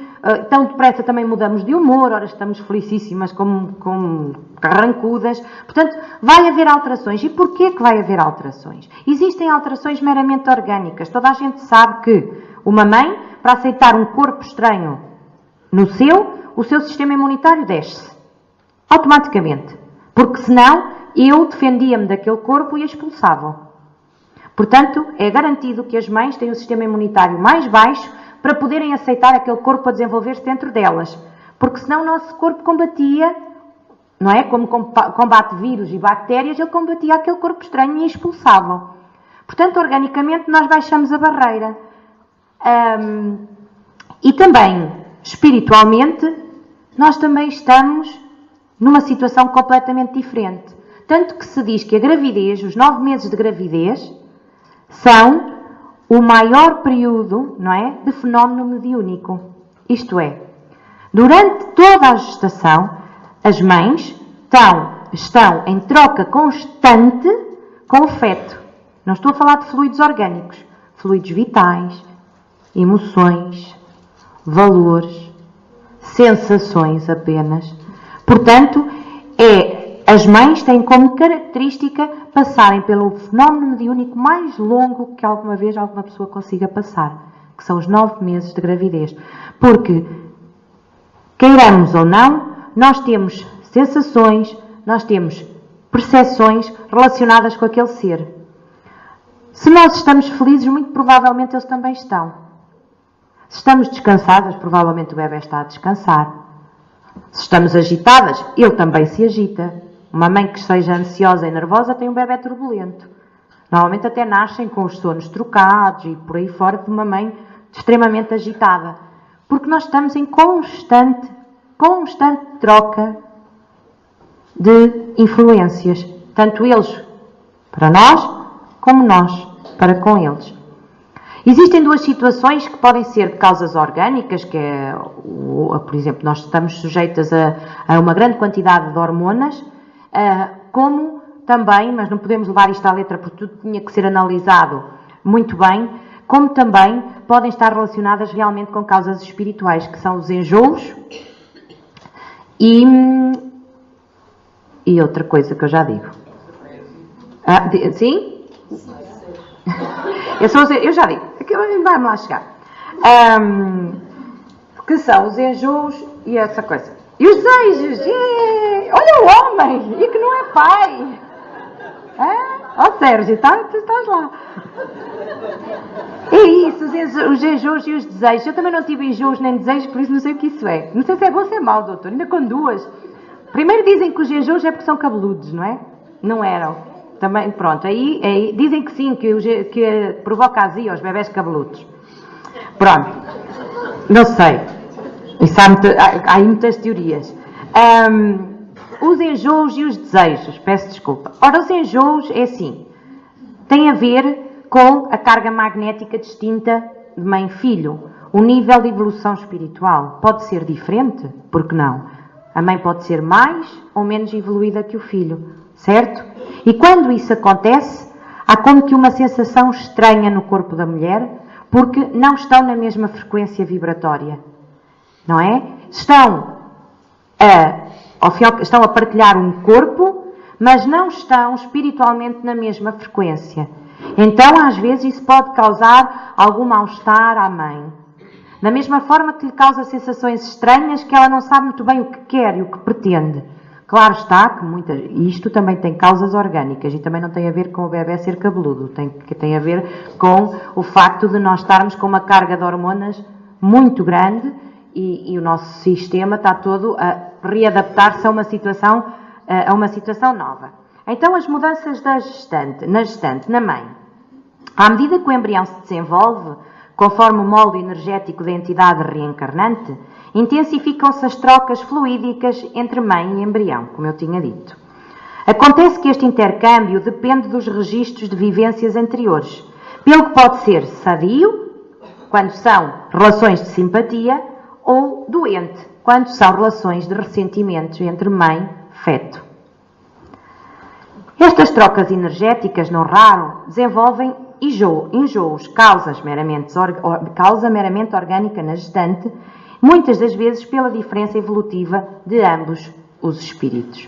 tão depressa também mudamos de humor, ora estamos felicíssimas como carrancudas. Portanto, vai haver alterações. E porquê que vai haver alterações? Existem alterações meramente orgânicas. Toda a gente sabe que uma mãe, para aceitar um corpo estranho no seu, o seu sistema imunitário desce. Automaticamente. Porque senão, eu defendia-me daquele corpo e a expulsava. Portanto, é garantido que as mães têm o sistema imunitário mais baixo para poderem aceitar aquele corpo a desenvolver-se dentro delas. Porque senão o nosso corpo combatia, não é? Como combate vírus e bactérias, ele combatia aquele corpo estranho e a expulsava. Portanto, organicamente, nós baixamos a barreira. E também, espiritualmente, nós também estamos numa situação completamente diferente. Tanto que se diz que a gravidez, os 9 meses de gravidez, são o maior período, não é, de fenómeno mediúnico. Isto é, durante toda a gestação, as mães estão em troca constante com o feto. Não estou a falar de fluidos orgânicos, fluidos vitais, emoções, valores, sensações apenas. Portanto, as mães têm como característica passarem pelo fenómeno mediúnico mais longo que alguma vez alguma pessoa consiga passar, que são os 9 meses de gravidez. Porque, queiramos ou não, nós temos sensações, nós temos percepções relacionadas com aquele ser. Se nós estamos felizes, muito provavelmente eles também estão. Se estamos descansadas, provavelmente o bebê está a descansar. Se estamos agitadas, ele também se agita. Uma mãe que seja ansiosa e nervosa tem um bebê turbulento. Normalmente até nascem com os sonos trocados e por aí fora de uma mãe extremamente agitada. Porque nós estamos em constante troca de influências. Tanto eles para nós, como nós para com eles. Existem 2 situações que podem ser de causas orgânicas, que é, por exemplo, nós estamos sujeitas a uma grande quantidade de hormonas, como também, mas não podemos levar isto à letra porque tudo tinha que ser analisado muito bem, como também podem estar relacionadas realmente com causas espirituais, que são os enjoos e E outra coisa que eu já digo. Sim? Eu já digo. Aquilo vai-me lá chegar. Que são os enjoos e essa coisa. E os desejos. Yeah! Olha o homem! E que não é pai! Sérgio, tu estás lá. É isso, os enjoos e os desejos. Eu também não tive enjoos nem desejos, por isso não sei o que isso é. Não sei se é bom ou se é mau, doutor. Ainda com duas. Primeiro dizem que os enjoos é porque são cabeludos, não é? Não eram. Também, pronto. Aí dizem que sim, que provoca azia aos bebés cabeludos. Pronto. Não sei. Isso há muitas teorias. Os enjoos e os desejos. Peço desculpa. Ora, os enjoos é assim. Tem a ver com a carga magnética distinta de mãe e filho. O nível de evolução espiritual pode ser diferente? Por que não? A mãe pode ser mais ou menos evoluída que o filho, certo? E quando isso acontece, há como que uma sensação estranha no corpo da mulher, porque não estão na mesma frequência vibratória, não é? Estão a partilhar um corpo, mas não estão espiritualmente na mesma frequência. Então, às vezes, isso pode causar algum mal-estar à mãe. Da mesma forma que lhe causa sensações estranhas que ela não sabe muito bem o que quer e o que pretende. Claro está que isto também tem causas orgânicas e também não tem a ver com o bebê ser cabeludo. Tem a ver com o facto de nós estarmos com uma carga de hormonas muito grande e o nosso sistema está todo a readaptar-se a uma situação nova. Então, as mudanças na gestante, na mãe. À medida que o embrião se desenvolve, conforme o molde energético da entidade reencarnante, intensificam-se as trocas fluídicas entre mãe e embrião, como eu tinha dito. Acontece que este intercâmbio depende dos registros de vivências anteriores, pelo que pode ser sadio, quando são relações de simpatia, ou doente, quando são relações de ressentimentos entre mãe e feto. Estas trocas energéticas, não raro, desenvolvem enjoos, causa meramente orgânica na gestante, muitas das vezes pela diferença evolutiva de ambos os espíritos.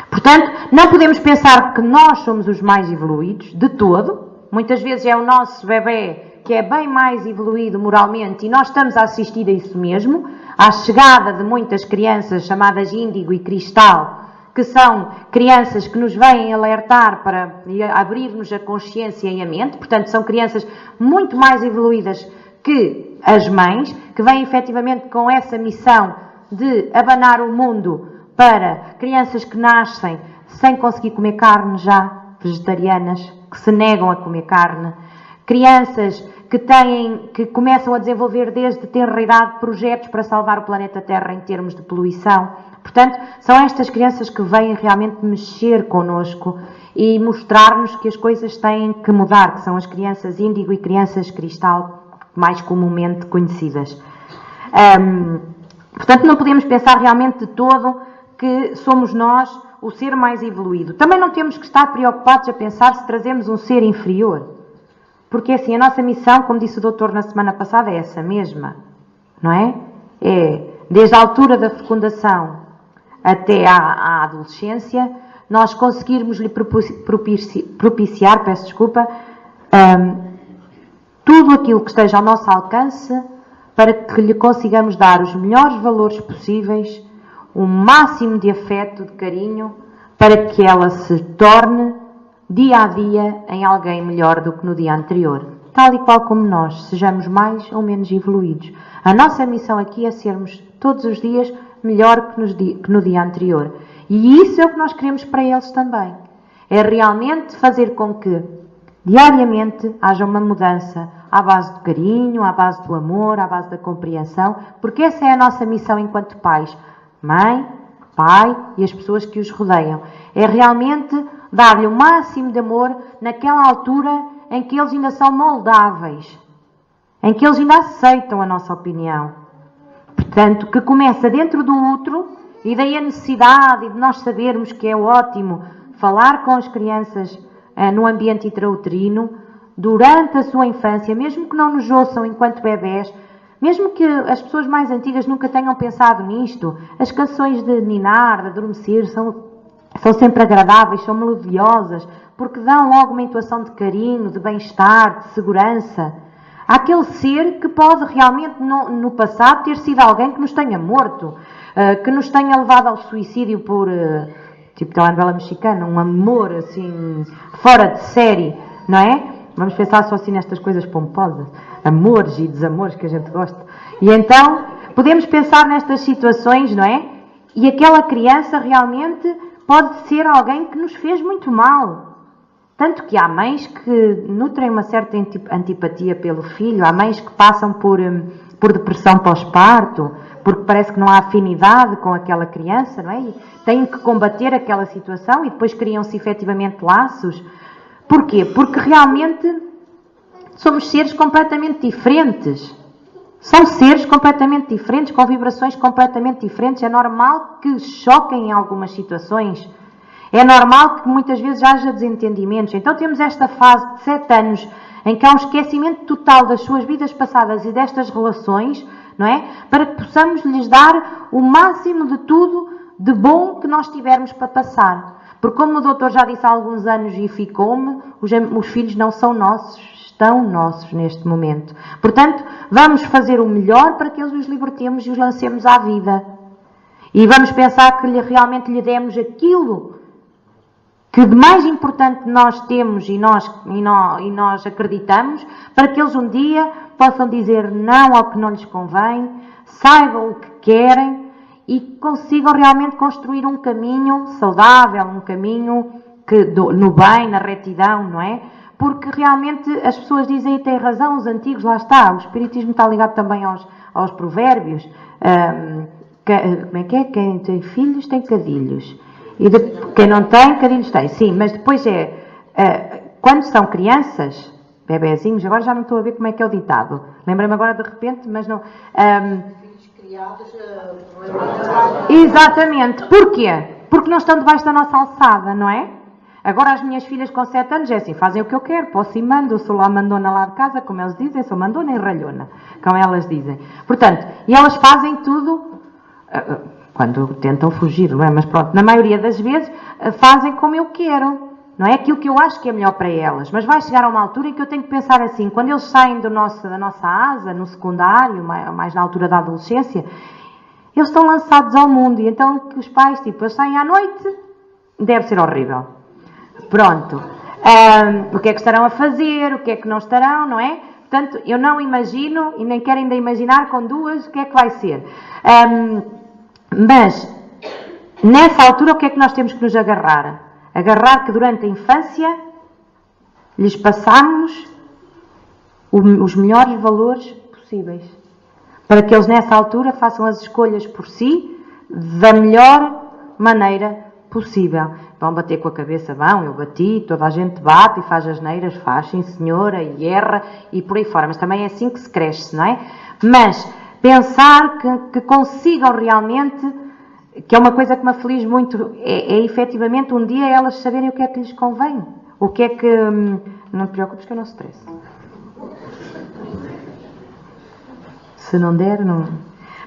Portanto, não podemos pensar que nós somos os mais evoluídos, de todo. Muitas vezes é o nosso bebê que é bem mais evoluído moralmente e nós estamos a assistir a isso mesmo, à chegada de muitas crianças chamadas índigo e cristal, que são crianças que nos vêm alertar para abrir-nos a consciência e a mente. Portanto, são crianças muito mais evoluídas que as mães, que vêm efetivamente com essa missão de abanar o mundo para crianças que nascem sem conseguir comer carne já, vegetarianas, que se negam a comer carne, crianças que começam a desenvolver desde tenra idade projetos para salvar o planeta Terra em termos de poluição. Portanto, são estas crianças que vêm realmente mexer connosco e mostrar-nos que as coisas têm que mudar, que são as crianças índigo e crianças cristal, mais comumente conhecidas. Portanto, não podemos pensar realmente de todo que somos nós o ser mais evoluído. Também não temos que estar preocupados a pensar se trazemos um ser inferior. Porque assim, a nossa missão, como disse o doutor na semana passada, é essa mesma, não é? É, desde a altura da fecundação até à adolescência, nós conseguirmos lhe propiciar, tudo aquilo que esteja ao nosso alcance para que lhe consigamos dar os melhores valores possíveis, o máximo de afeto, de carinho, para que ela se torne dia a dia em alguém melhor do que no dia anterior. Tal e qual como nós, sejamos mais ou menos evoluídos. A nossa missão aqui é sermos todos os dias melhor que no dia anterior. E isso é o que nós queremos para eles também. É realmente fazer com que diariamente haja uma mudança à base do carinho, à base do amor, à base da compreensão, porque essa é a nossa missão enquanto pais. Mãe, pai e as pessoas que os rodeiam. É realmente dar-lhe o máximo de amor naquela altura em que eles ainda são moldáveis, em que eles ainda aceitam a nossa opinião. Portanto, que começa dentro do útero, e daí a necessidade de nós sabermos que é ótimo falar com as crianças no ambiente intrauterino, durante a sua infância, mesmo que não nos ouçam enquanto bebés, mesmo que as pessoas mais antigas nunca tenham pensado nisto, as canções de ninar, de adormecer, são sempre agradáveis, são melodiosas, porque dão logo uma intuação de carinho, de bem-estar, de segurança. Há aquele ser que pode realmente no passado ter sido alguém que nos tenha morto, que nos tenha levado ao suicídio por, tipo telenovela mexicana, um amor assim, fora de série, não é? Vamos pensar só assim nestas coisas pomposas, amores e desamores que a gente gosta. E então, podemos pensar nestas situações, não é? E aquela criança realmente pode ser alguém que nos fez muito mal. Tanto que há mães que nutrem uma certa antipatia pelo filho, há mães que passam por depressão pós-parto, porque parece que não há afinidade com aquela criança, não é? E têm que combater aquela situação e depois criam-se efetivamente laços. Porquê? Porque realmente somos seres completamente diferentes. São seres completamente diferentes, com vibrações completamente diferentes. É normal que choquem em algumas situações. É normal que muitas vezes haja desentendimentos. Então temos esta fase de 7 anos em que há um esquecimento total das suas vidas passadas e destas relações, não é? Para que possamos lhes dar o máximo de tudo de bom que nós tivermos para passar. Porque como o doutor já disse há alguns anos e ficou-me, os filhos não são nossos, estão nossos neste momento. Portanto, vamos fazer o melhor para que eles os libertemos e os lancemos à vida. E vamos pensar que realmente lhe demos aquilo que de mais importante nós temos e nós acreditamos, para que eles um dia possam dizer não ao que não lhes convém, saibam o que querem e consigam realmente construir um caminho saudável, um caminho no bem, na retidão, não é? Porque realmente as pessoas dizem e têm razão, os antigos, lá está, o espiritismo está ligado também aos provérbios. Como é que é? Quem tem filhos tem cadilhos. E quem não tem, cadilhos tem. Sim, mas depois quando são crianças, bebezinhos, agora já não estou a ver como é que é o ditado. Lembra-me agora de repente, mas não... Exatamente. Porquê? Porque não estão debaixo da nossa alçada, não é? Agora as minhas filhas com 7 anos é assim, fazem o que eu quero, posso e mando, eu sou lá mandona lá de casa, como eles dizem, sou mandona e ralhona, como elas dizem. Portanto, e elas fazem tudo... quando tentam fugir, não é? Mas pronto, na maioria das vezes fazem como eu quero, não é aquilo que eu acho que é melhor para elas, mas vai chegar a uma altura em que eu tenho que pensar assim, quando eles saem da nossa asa, no secundário, mais na altura da adolescência, eles estão lançados ao mundo, e então que os pais, tipo, eles saem à noite, deve ser horrível. Pronto. O que é que estarão a fazer, o que é que não estarão, não é? Portanto, eu não imagino, e nem quero ainda imaginar com duas, o que é que vai ser. Mas, nessa altura, o que é que nós temos que nos agarrar? Agarrar que durante a infância lhes passamos os melhores valores possíveis. Para que eles, nessa altura, façam as escolhas por si da melhor maneira possível. Vão bater com a cabeça, vão, eu bati, toda a gente bate e faz asneiras, faz, sim senhora, e erra, e por aí fora. Mas também é assim que se cresce, não é? Mas pensar que consigam realmente, que é uma coisa que me aflige muito, é efetivamente um dia elas saberem o que é que lhes convém. O que é que... Não te preocupes que eu não stress. Se não der, não...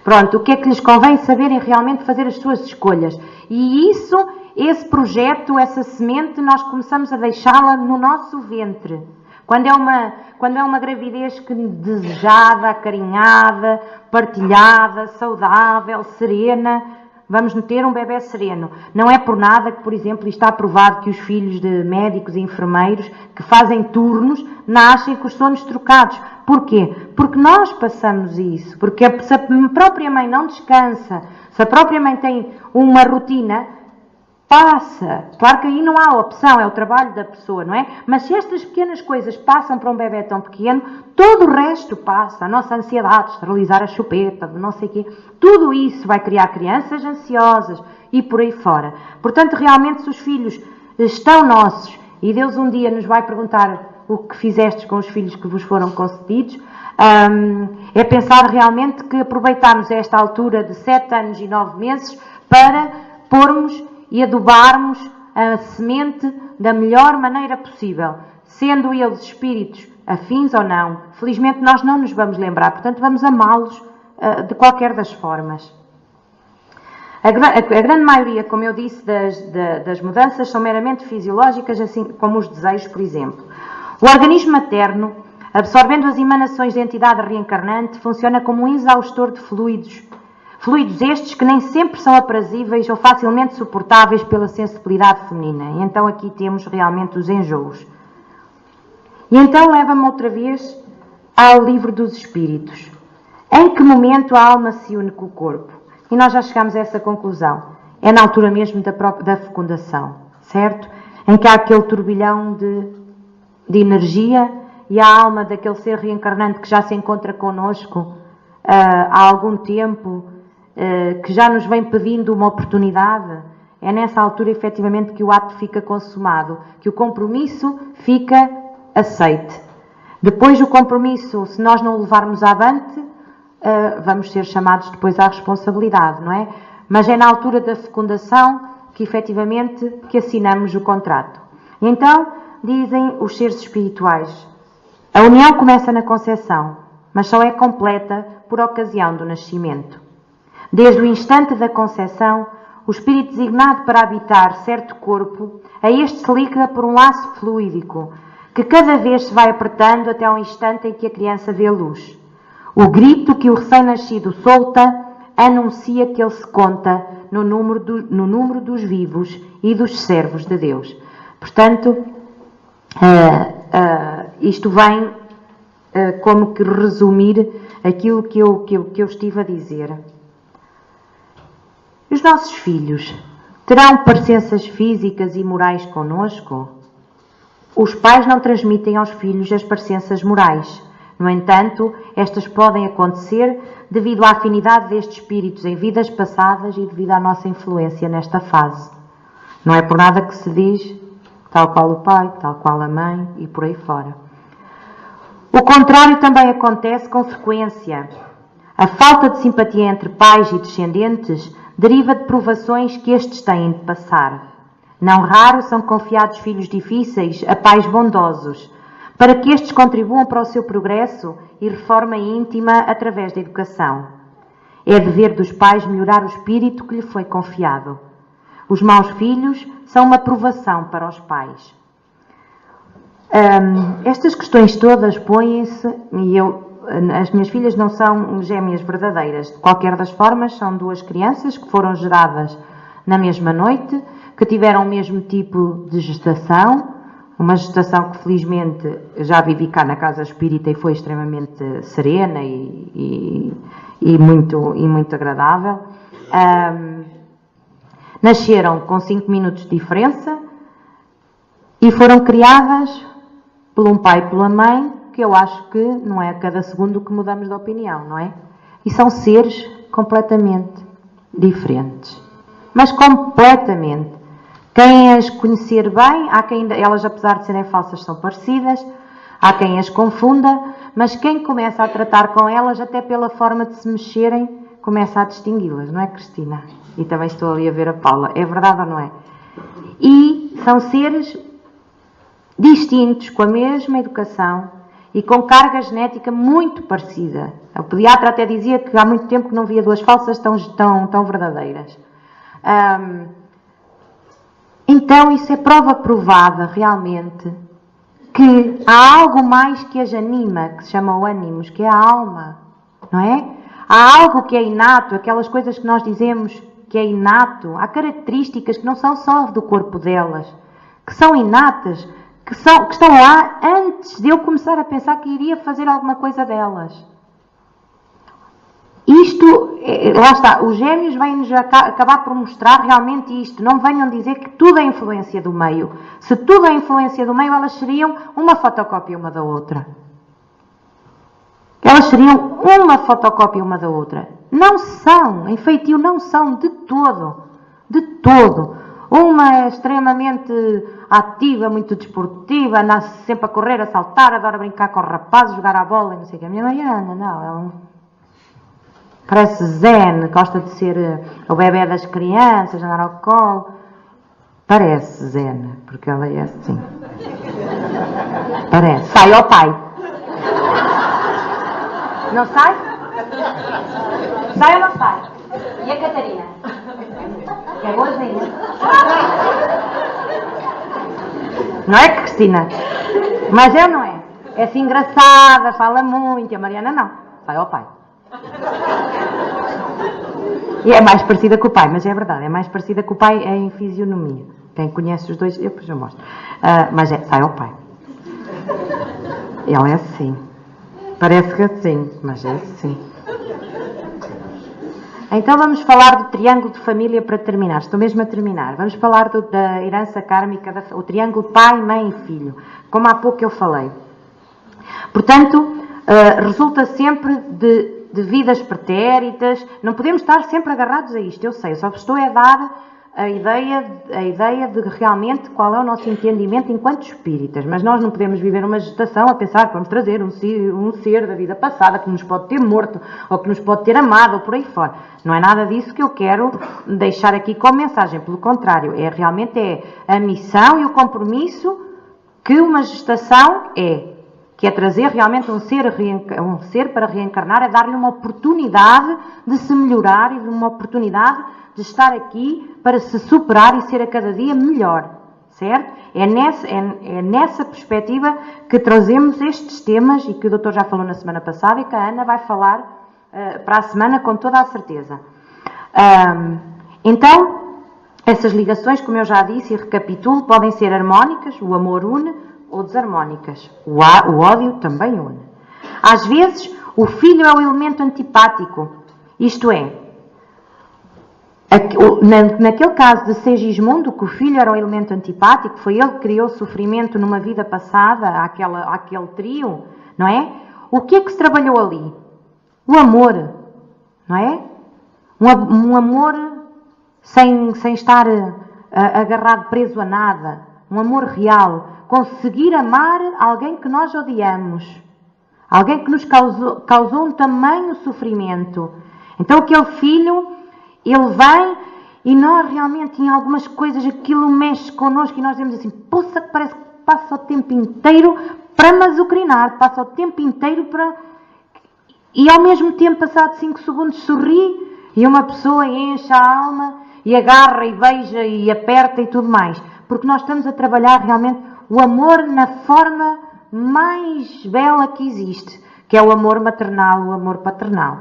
Pronto, o que é que lhes convém saberem realmente fazer as suas escolhas. E isso, esse projeto, essa semente, nós começamos a deixá-la no nosso ventre. Quando é uma gravidez desejada, acarinhada, partilhada, saudável, serena, vamos ter um bebê sereno. Não é por nada que, por exemplo, está aprovado que os filhos de médicos e enfermeiros que fazem turnos nascem com os sonos trocados. Porquê? Porque nós passamos isso. Porque se a própria mãe não descansa, se a própria mãe tem uma rotina, passa. Claro que aí não há opção, é o trabalho da pessoa, não é? Mas se estas pequenas coisas passam para um bebê tão pequeno, todo o resto passa. A nossa ansiedade de esterilizar a chupeta, de não sei o quê, tudo isso vai criar crianças ansiosas e por aí fora. Portanto, realmente, se os filhos estão nossos e Deus um dia nos vai perguntar o que fizestes com os filhos que vos foram concedidos, é pensar realmente que aproveitarmos esta altura de 7 anos e 9 meses para pormos e adubarmos a semente da melhor maneira possível, sendo eles espíritos afins ou não. Felizmente nós não nos vamos lembrar, portanto vamos amá-los de qualquer das formas. A grande maioria, como eu disse, das mudanças são meramente fisiológicas, assim como os desejos, por exemplo. O organismo materno, absorvendo as emanações da entidade reencarnante, funciona como um exaustor de fluidos. Fluidos estes que nem sempre são aprazíveis ou facilmente suportáveis pela sensibilidade feminina. E então aqui temos realmente os enjoos. E então leva-me outra vez ao livro dos espíritos. Em que momento a alma se une com o corpo? E nós já chegamos a essa conclusão. É na altura mesmo da fecundação, certo? Em que há aquele turbilhão de energia e a alma daquele ser reencarnante que já se encontra connosco há algum tempo, que já nos vem pedindo uma oportunidade. É nessa altura, efetivamente, que o ato fica consumado, que o compromisso fica aceite. Depois do compromisso, se nós não o levarmos avante, vamos ser chamados depois à responsabilidade, não é? Mas é na altura da fecundação que efetivamente que assinamos o contrato. Então, dizem os seres espirituais, a união começa na concepção, mas só é completa por ocasião do nascimento. Desde o instante da concepção, o espírito designado para habitar certo corpo, a este se liga por um laço fluídico, que cada vez se vai apertando até ao instante em que a criança vê a luz. O grito que o recém-nascido solta anuncia que ele se conta no número dos vivos e dos servos de Deus. Portanto, isto vem como que resumir aquilo que eu estive a dizer. Os nossos filhos terão parecenças físicas e morais connosco? Os pais não transmitem aos filhos as parecenças morais. No entanto, estas podem acontecer devido à afinidade destes espíritos em vidas passadas e devido à nossa influência nesta fase. Não é por nada que se diz tal qual o pai, tal qual a mãe e por aí fora. O contrário também acontece com frequência. A falta de simpatia entre pais e descendentes deriva de provações que estes têm de passar. Não raro são confiados filhos difíceis a pais bondosos, para que estes contribuam para o seu progresso e reforma íntima através da educação. É dever dos pais melhorar o espírito que lhe foi confiado. Os maus filhos são uma provação para os pais. Estas questões todas põem-se, e as minhas filhas não são gêmeas verdadeiras. De qualquer das formas, são duas crianças que foram geradas na mesma noite, que tiveram o mesmo tipo de gestação, uma gestação que felizmente já vivi cá na Casa Espírita e foi extremamente serena e muito agradável. Nasceram com 5 minutos de diferença e foram criadas por um pai e pela mãe, que eu acho que não é a cada segundo que mudamos de opinião, não é? E são seres completamente diferentes. Mas completamente. Quem as conhecer bem, há quem, elas apesar de serem falsas são parecidas, há quem as confunda, mas quem começa a tratar com elas, até pela forma de se mexerem, começa a distingui-las, não é, Cristina? E também estou ali a ver a Paula. É verdade ou não é? E são seres distintos, com a mesma educação e com carga genética muito parecida. O pediatra até dizia que há muito tempo que não via duas falsas tão verdadeiras. Então isso é prova provada realmente que há algo mais que as anima, que se chama o ânimos, que é a alma, não é? Há algo que é inato, aquelas coisas que nós dizemos que é inato, há características que não são só do corpo delas, que são inatas, que estão lá antes de eu começar a pensar que iria fazer alguma coisa delas. Isto, lá está, os gêmeos vêm-nos acabar por mostrar realmente isto. Não venham dizer que tudo é influência do meio. Se tudo é influência do meio, elas seriam uma fotocópia uma da outra. Elas seriam uma fotocópia uma da outra. Não são, em feitio não são de todo. De todo. Uma é extremamente ativa, muito desportiva, nasce sempre a correr, a saltar, adora brincar com rapazes, jogar a bola e não sei o que. A minha Mariana, não, ela parece zen, gosta de ser o bebé das crianças, andar ao colo. Parece zen, porque ela é assim. Parece. Sai ao pai. Não sai? Sai ou não sai? E a Catarina? É boazinha. Não é, Cristina? Mas eu não é. É assim engraçada, fala muito. E a Mariana não. Sai ao pai. E é mais parecida com o pai, mas é verdade. É mais parecida com o pai em fisionomia. Quem conhece os dois, eu depois eu mostro. Mas sai ao pai. Ela é assim. Parece que é assim, mas é assim. Então vamos falar do triângulo de família para terminar. Estou mesmo a terminar. Vamos falar da herança kármica, o triângulo pai, mãe e filho. Como há pouco eu falei. Portanto, resulta sempre de vidas pretéritas. Não podemos estar sempre agarrados a isto, eu sei. Só estou a dar a ideia de realmente qual é o nosso entendimento enquanto espíritas. Mas nós não podemos viver uma gestação a pensar que vamos trazer um ser da vida passada que nos pode ter morto, ou que nos pode ter amado, ou por aí fora. Não é nada disso que eu quero deixar aqui como mensagem. Pelo contrário, realmente a missão e o compromisso que uma gestação que é trazer realmente um ser para reencarnar, é dar-lhe uma oportunidade de se melhorar e de uma oportunidade de estar aqui para se superar e ser a cada dia melhor, certo? É nessa perspectiva que trazemos estes temas e que o doutor já falou na semana passada e que a Ana vai falar para a semana com toda a certeza. Então, essas ligações, como eu já disse e recapitulo, podem ser harmónicas, o amor une, ou desarmónicas, o ódio também une. Às vezes, o filho é o elemento antipático, isto é, naquele caso de Segismundo, que o filho era o elemento antipático, foi ele que criou sofrimento numa vida passada, àquele trio, não é? O que é que se trabalhou ali? O amor, não é? Um amor sem estar agarrado, preso a nada. Um amor real. Conseguir amar alguém que nós odiamos. Alguém que nos causou um tamanho sofrimento. Então aquele filho, ele vem e nós realmente em algumas coisas aquilo mexe connosco e nós dizemos assim, poça, que parece que passa o tempo inteiro para masocrinar, passa o tempo inteiro para... E ao mesmo tempo, passado 5 segundos, sorri e uma pessoa enche a alma e agarra e beija e aperta e tudo mais. Porque nós estamos a trabalhar realmente o amor na forma mais bela que existe, que é o amor maternal, o amor paternal.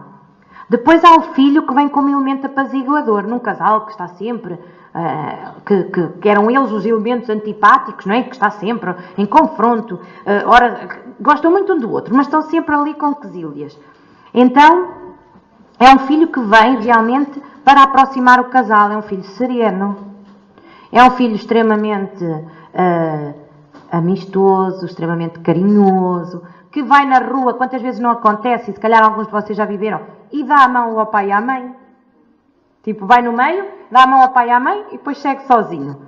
Depois há o filho que vem como elemento apaziguador, num casal que está sempre, que eram eles os elementos antipáticos, não é? Que está sempre em confronto, gostam muito um do outro, mas estão sempre ali com quesílias. Então, é um filho que vem realmente para aproximar o casal, é um filho sereno, é um filho extremamente amistoso, extremamente carinhoso, que vai na rua, quantas vezes não acontece, e se calhar alguns de vocês já viveram, e dá a mão ao pai e à mãe. Tipo, vai no meio, dá a mão ao pai e à mãe e depois segue sozinho.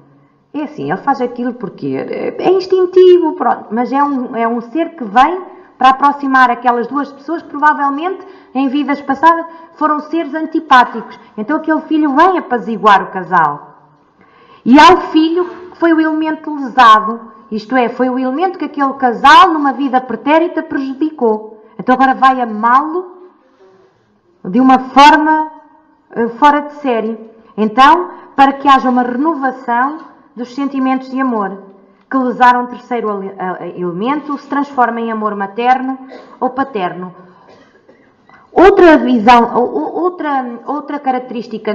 É assim, ele faz aquilo porque é instintivo, pronto, mas é um ser que vem para aproximar aquelas duas pessoas que provavelmente em vidas passadas foram seres antipáticos. Então aquele filho vem apaziguar o casal. E há o filho que foi o elemento lesado, isto é, foi o elemento que aquele casal numa vida pretérita prejudicou. Então agora vai amá-lo de uma forma fora de série. Então, para que haja uma renovação dos sentimentos de amor, que lesaram o terceiro elemento, se transforma em amor materno ou paterno. Outra visão, outra característica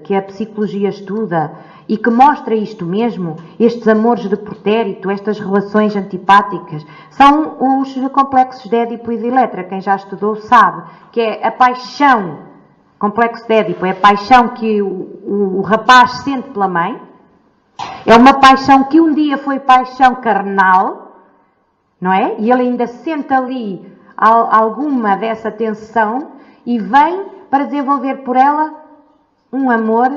que a psicologia estuda e que mostra isto mesmo, estes amores de pretérito, estas relações antipáticas, são os complexos de Édipo e de Eletra. Quem já estudou sabe que é a paixão, complexo de Édipo, é a paixão que o rapaz sente pela mãe, é uma paixão que um dia foi paixão carnal, não é? E ele ainda sente ali alguma dessa tensão e vem para desenvolver por ela um amor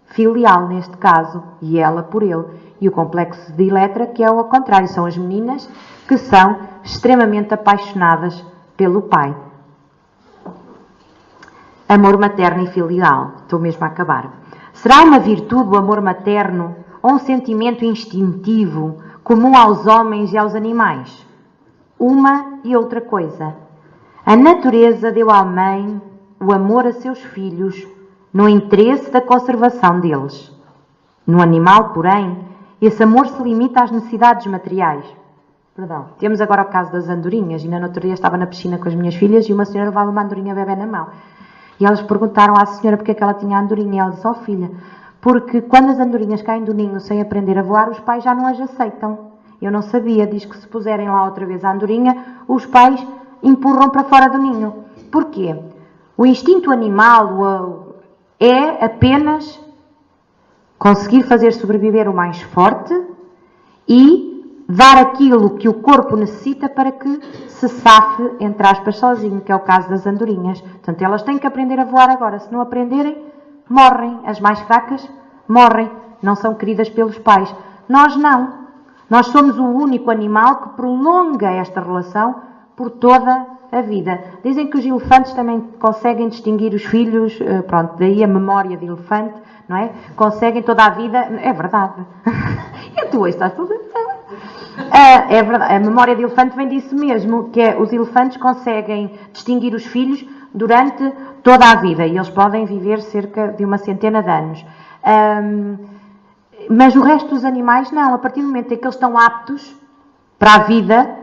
filial, neste caso, e ela por ele. E o complexo de Eletra, que é ao contrário, são as meninas que são extremamente apaixonadas pelo pai. Amor materno e filial. Estou mesmo a acabar. Será uma virtude o amor materno ou um sentimento instintivo comum aos homens e aos animais? Uma e outra coisa. A natureza deu à mãe o amor a seus filhos no interesse da conservação deles. No animal, porém, esse amor se limita às necessidades materiais. Perdão. Temos agora o caso das andorinhas. Ainda no outro dia estava na piscina com as minhas filhas e uma senhora levava uma andorinha bebê na mão. E elas perguntaram à senhora porque é que ela tinha a andorinha. E ela disse, filha, porque quando as andorinhas caem do ninho sem aprender a voar, os pais já não as aceitam. Eu não sabia. Diz que se puserem lá outra vez a andorinha, os pais empurram para fora do ninho. Porquê? O instinto animal é apenas conseguir fazer sobreviver o mais forte e dar aquilo que o corpo necessita para que se safe, entre aspas, sozinho, que é o caso das andorinhas. Portanto, elas têm que aprender a voar agora. Se não aprenderem, morrem. As mais fracas morrem. Não são queridas pelos pais. Nós não. Nós somos o único animal que prolonga esta relação por toda a vida. Dizem que os elefantes também conseguem distinguir os filhos, pronto, daí a memória de elefante, não é? Conseguem toda a vida, é verdade. E tu estás tudo... É verdade, a memória de elefante vem disso mesmo, que é os elefantes conseguem distinguir os filhos durante toda a vida e eles podem viver cerca de uma centena de anos. Mas o resto dos animais não, a partir do momento em que eles estão aptos para a vida,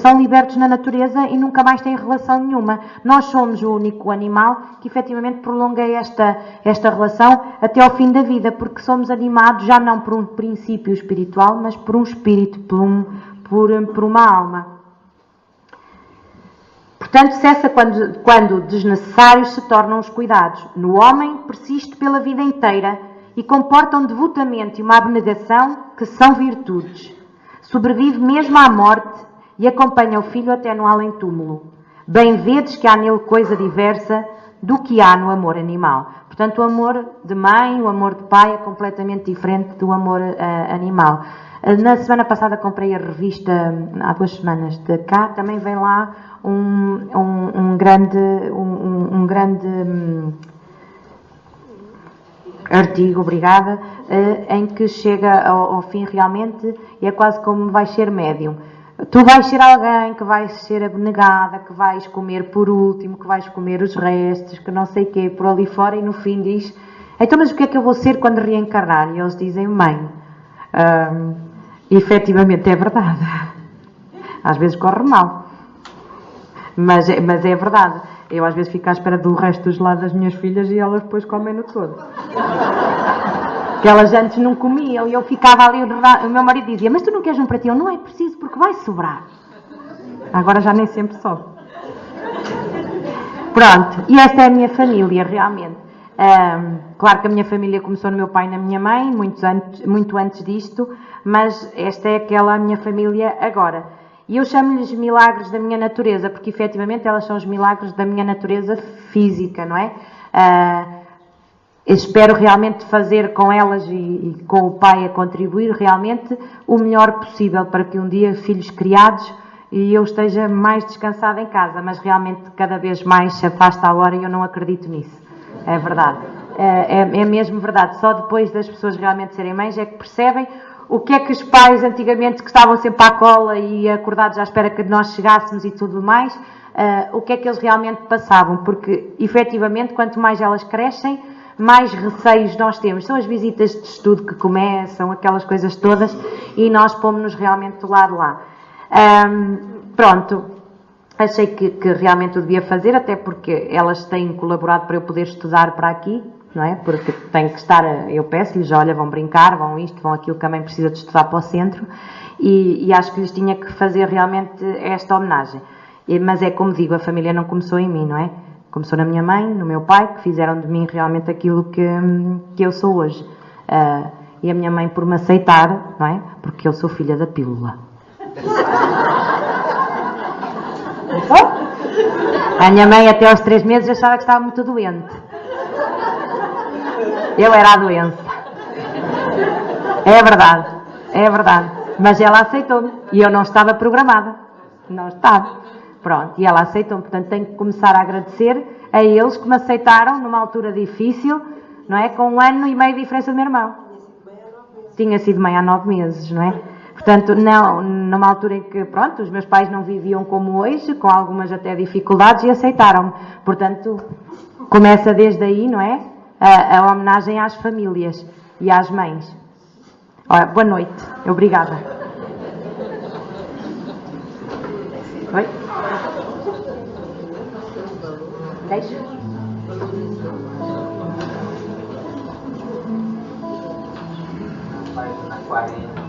são libertos na natureza e nunca mais têm relação nenhuma. Nós somos o único animal que efetivamente prolonga esta relação até ao fim da vida, porque somos animados já não por um princípio espiritual, mas por um espírito, por uma alma. Portanto, cessa quando desnecessários se tornam os cuidados. No homem, persiste pela vida inteira e comporta um devotamento e uma abnegação que são virtudes. Sobrevive mesmo à morte e acompanha o filho até no além-túmulo. Bem vedes que há nele coisa diversa do que há no amor animal. Portanto, o amor de mãe, o amor de pai é completamente diferente do amor animal. Na semana passada comprei a revista, há 2 semanas de cá, também vem lá um grande artigo, obrigada, em que chega ao fim realmente, e é quase como vais ser médium. Tu vais ser alguém que vais ser abnegada, que vais comer por último, que vais comer os restos, que não sei o quê, por ali fora, e no fim diz, então mas o que é que eu vou ser quando reencarnar? E eles dizem, mãe. E efetivamente é verdade. Às vezes corre mal. Mas é verdade. Eu às vezes fico à espera do resto dos lados das minhas filhas e elas depois comem-no todo. Que elas antes não comiam e eu ficava ali, o meu marido dizia, mas tu não queres um para ti? Eu, não é preciso porque vai sobrar. Agora já nem sempre sobra. Pronto, e esta é a minha família realmente. Claro que a minha família começou no meu pai e na minha mãe, muito antes disto, mas esta é aquela a minha família agora. E eu chamo-lhes milagres da minha natureza, porque efetivamente elas são os milagres da minha natureza física, não é? Espero realmente fazer com elas e com o pai a contribuir realmente o melhor possível para que um dia filhos criados e eu esteja mais descansada em casa, mas realmente cada vez mais se afasta a hora e eu não acredito nisso. É verdade. É mesmo verdade. Só depois das pessoas realmente serem mães é que percebem o que é que os pais antigamente que estavam sempre à cola e acordados à espera que nós chegássemos e tudo mais, o que é que eles realmente passavam, porque efetivamente quanto mais elas crescem, mais receios nós temos. São as visitas de estudo que começam, aquelas coisas todas, e nós pomos-nos realmente do lado lá. Pronto, achei que realmente o devia fazer, até porque elas têm colaborado para eu poder estudar para aqui, não é? Porque tenho que estar, eu peço-lhes, olha, vão brincar, vão isto, vão aquilo, que a mãe precisa de estudar para o centro, e acho que lhes tinha que fazer realmente esta homenagem. Mas é como digo, a família não começou em mim, não é? Começou na minha mãe, no meu pai, que fizeram de mim realmente aquilo que eu sou hoje. E a minha mãe por me aceitar, não é? Porque eu sou filha da pílula. A minha mãe até aos 3 meses achava que estava muito doente. Eu era a doença. É verdade. Mas ela aceitou-me e eu não estava programada. Não estava. Pronto, e ela aceitou-me. Portanto, tenho que começar a agradecer a eles que me aceitaram numa altura difícil, não é? Com 1 ano e meio de diferença do meu irmão. Tinha sido mãe há 9 meses, não é? Portanto, não, numa altura em que, pronto, os meus pais não viviam como hoje, com algumas até dificuldades, e aceitaram-me. Portanto, começa desde aí, não é? a homenagem às famílias e às mães. Ora, boa noite. Obrigada. Oi? Deixa. Página 40.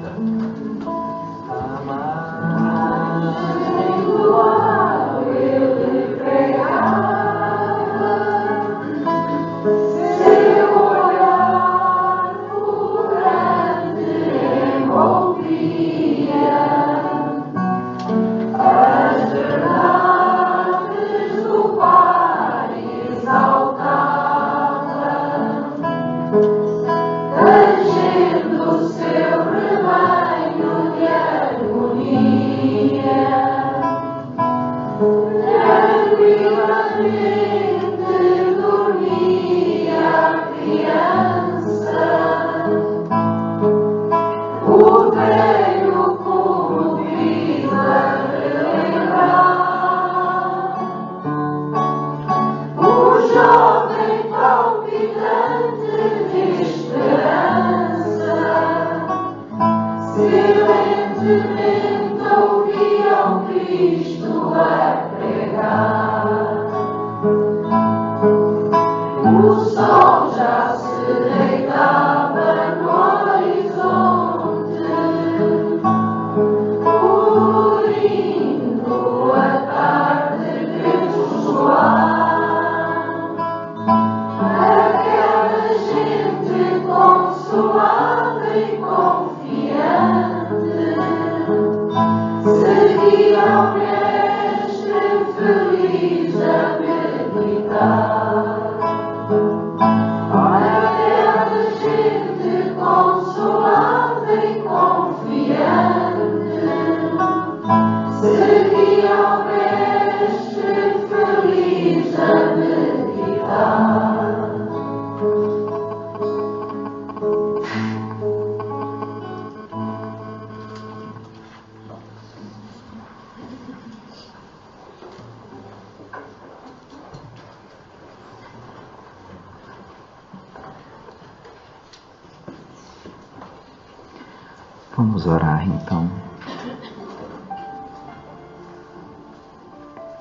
Vamos orar então.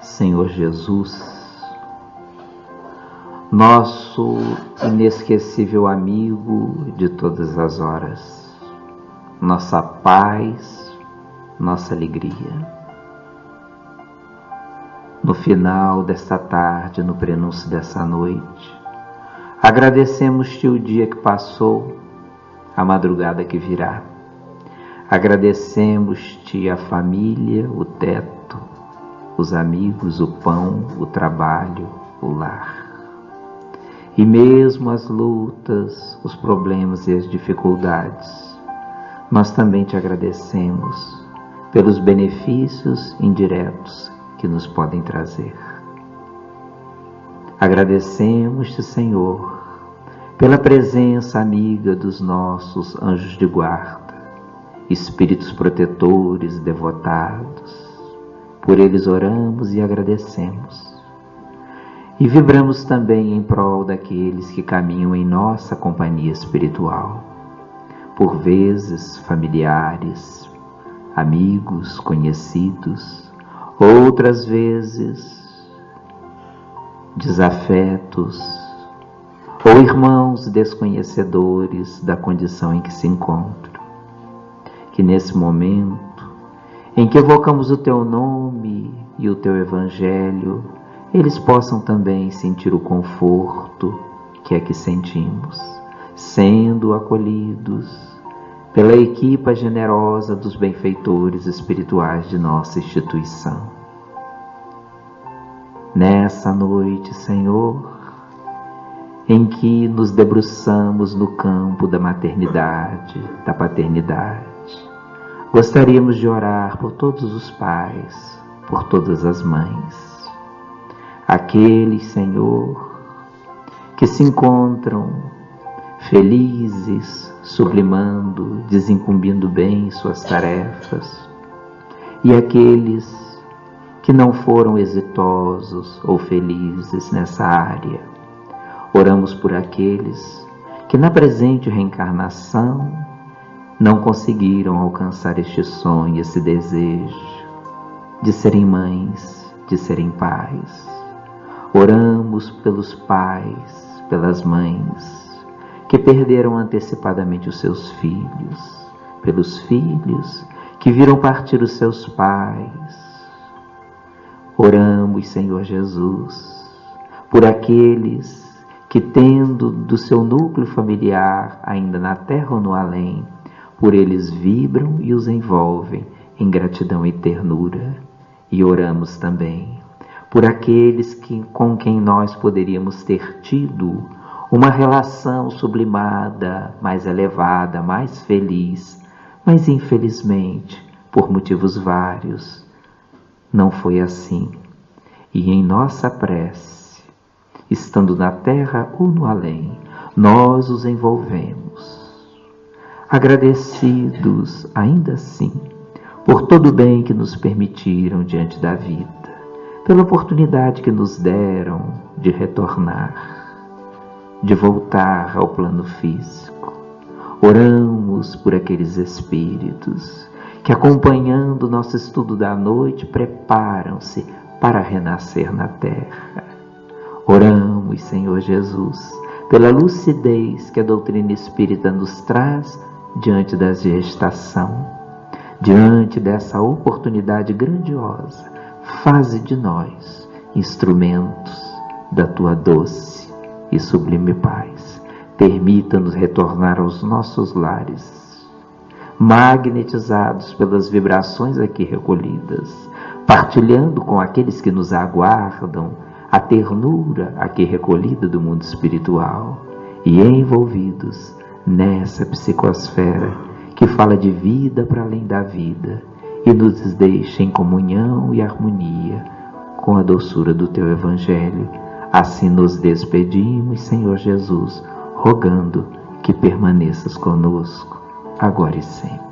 Senhor Jesus, nosso inesquecível amigo de todas as horas, nossa paz, nossa alegria. No final desta tarde, no prenúncio dessa noite, agradecemos-te o dia que passou, a madrugada que virá. Agradecemos-te a família, o teto, os amigos, o pão, o trabalho, o lar. E mesmo as lutas, os problemas e as dificuldades, nós também te agradecemos pelos benefícios indiretos que nos podem trazer. Agradecemos-te, Senhor, pela presença amiga dos nossos anjos de guarda, espíritos protetores, devotados. Por eles oramos e agradecemos. E vibramos também em prol daqueles que caminham em nossa companhia espiritual. Por vezes, familiares, amigos, conhecidos. Outras vezes, desafetos. Ou irmãos desconhecedores da condição em que se encontram. Que nesse momento, em que evocamos o Teu nome e o Teu Evangelho, eles possam também sentir o conforto que aqui sentimos, sendo acolhidos pela equipa generosa dos benfeitores espirituais de nossa instituição. Nessa noite, Senhor, em que nos debruçamos no campo da maternidade, da paternidade, gostaríamos de orar por todos os pais, por todas as mães, aqueles, Senhor, que se encontram felizes, sublimando, desincumbindo bem suas tarefas, e aqueles que não foram exitosos ou felizes nessa área, Oramos por aqueles que na presente reencarnação não conseguiram alcançar este sonho, esse desejo de serem mães, de serem pais. Oramos pelos pais, pelas mães que perderam antecipadamente os seus filhos, pelos filhos que viram partir os seus pais. Oramos, Senhor Jesus, por aqueles que, tendo do seu núcleo familiar ainda na terra ou no além, por eles vibram e os envolvem em gratidão e ternura. E oramos também por aqueles com quem nós poderíamos ter tido uma relação sublimada, mais elevada, mais feliz, mas infelizmente, por motivos vários, não foi assim. E em nossa prece, estando na terra ou no além, nós os envolvemos, agradecidos ainda assim por todo o bem que nos permitiram diante da vida, pela oportunidade que nos deram de retornar, de voltar ao plano físico. Oramos por aqueles espíritos que, acompanhando o nosso estudo da noite, preparam-se para renascer na terra. Oramos, Senhor Jesus, pela lucidez que a doutrina espírita nos traz diante da gestação, diante dessa oportunidade grandiosa. Faze de nós instrumentos da tua doce e sublime paz. Permita-nos retornar aos nossos lares, magnetizados pelas vibrações aqui recolhidas, partilhando com aqueles que nos aguardam a ternura aqui recolhida do mundo espiritual e envolvidos nessa psicosfera que fala de vida para além da vida e nos deixa em comunhão e harmonia com a doçura do teu Evangelho. Assim nos despedimos, Senhor Jesus, rogando que permaneças conosco, agora e sempre.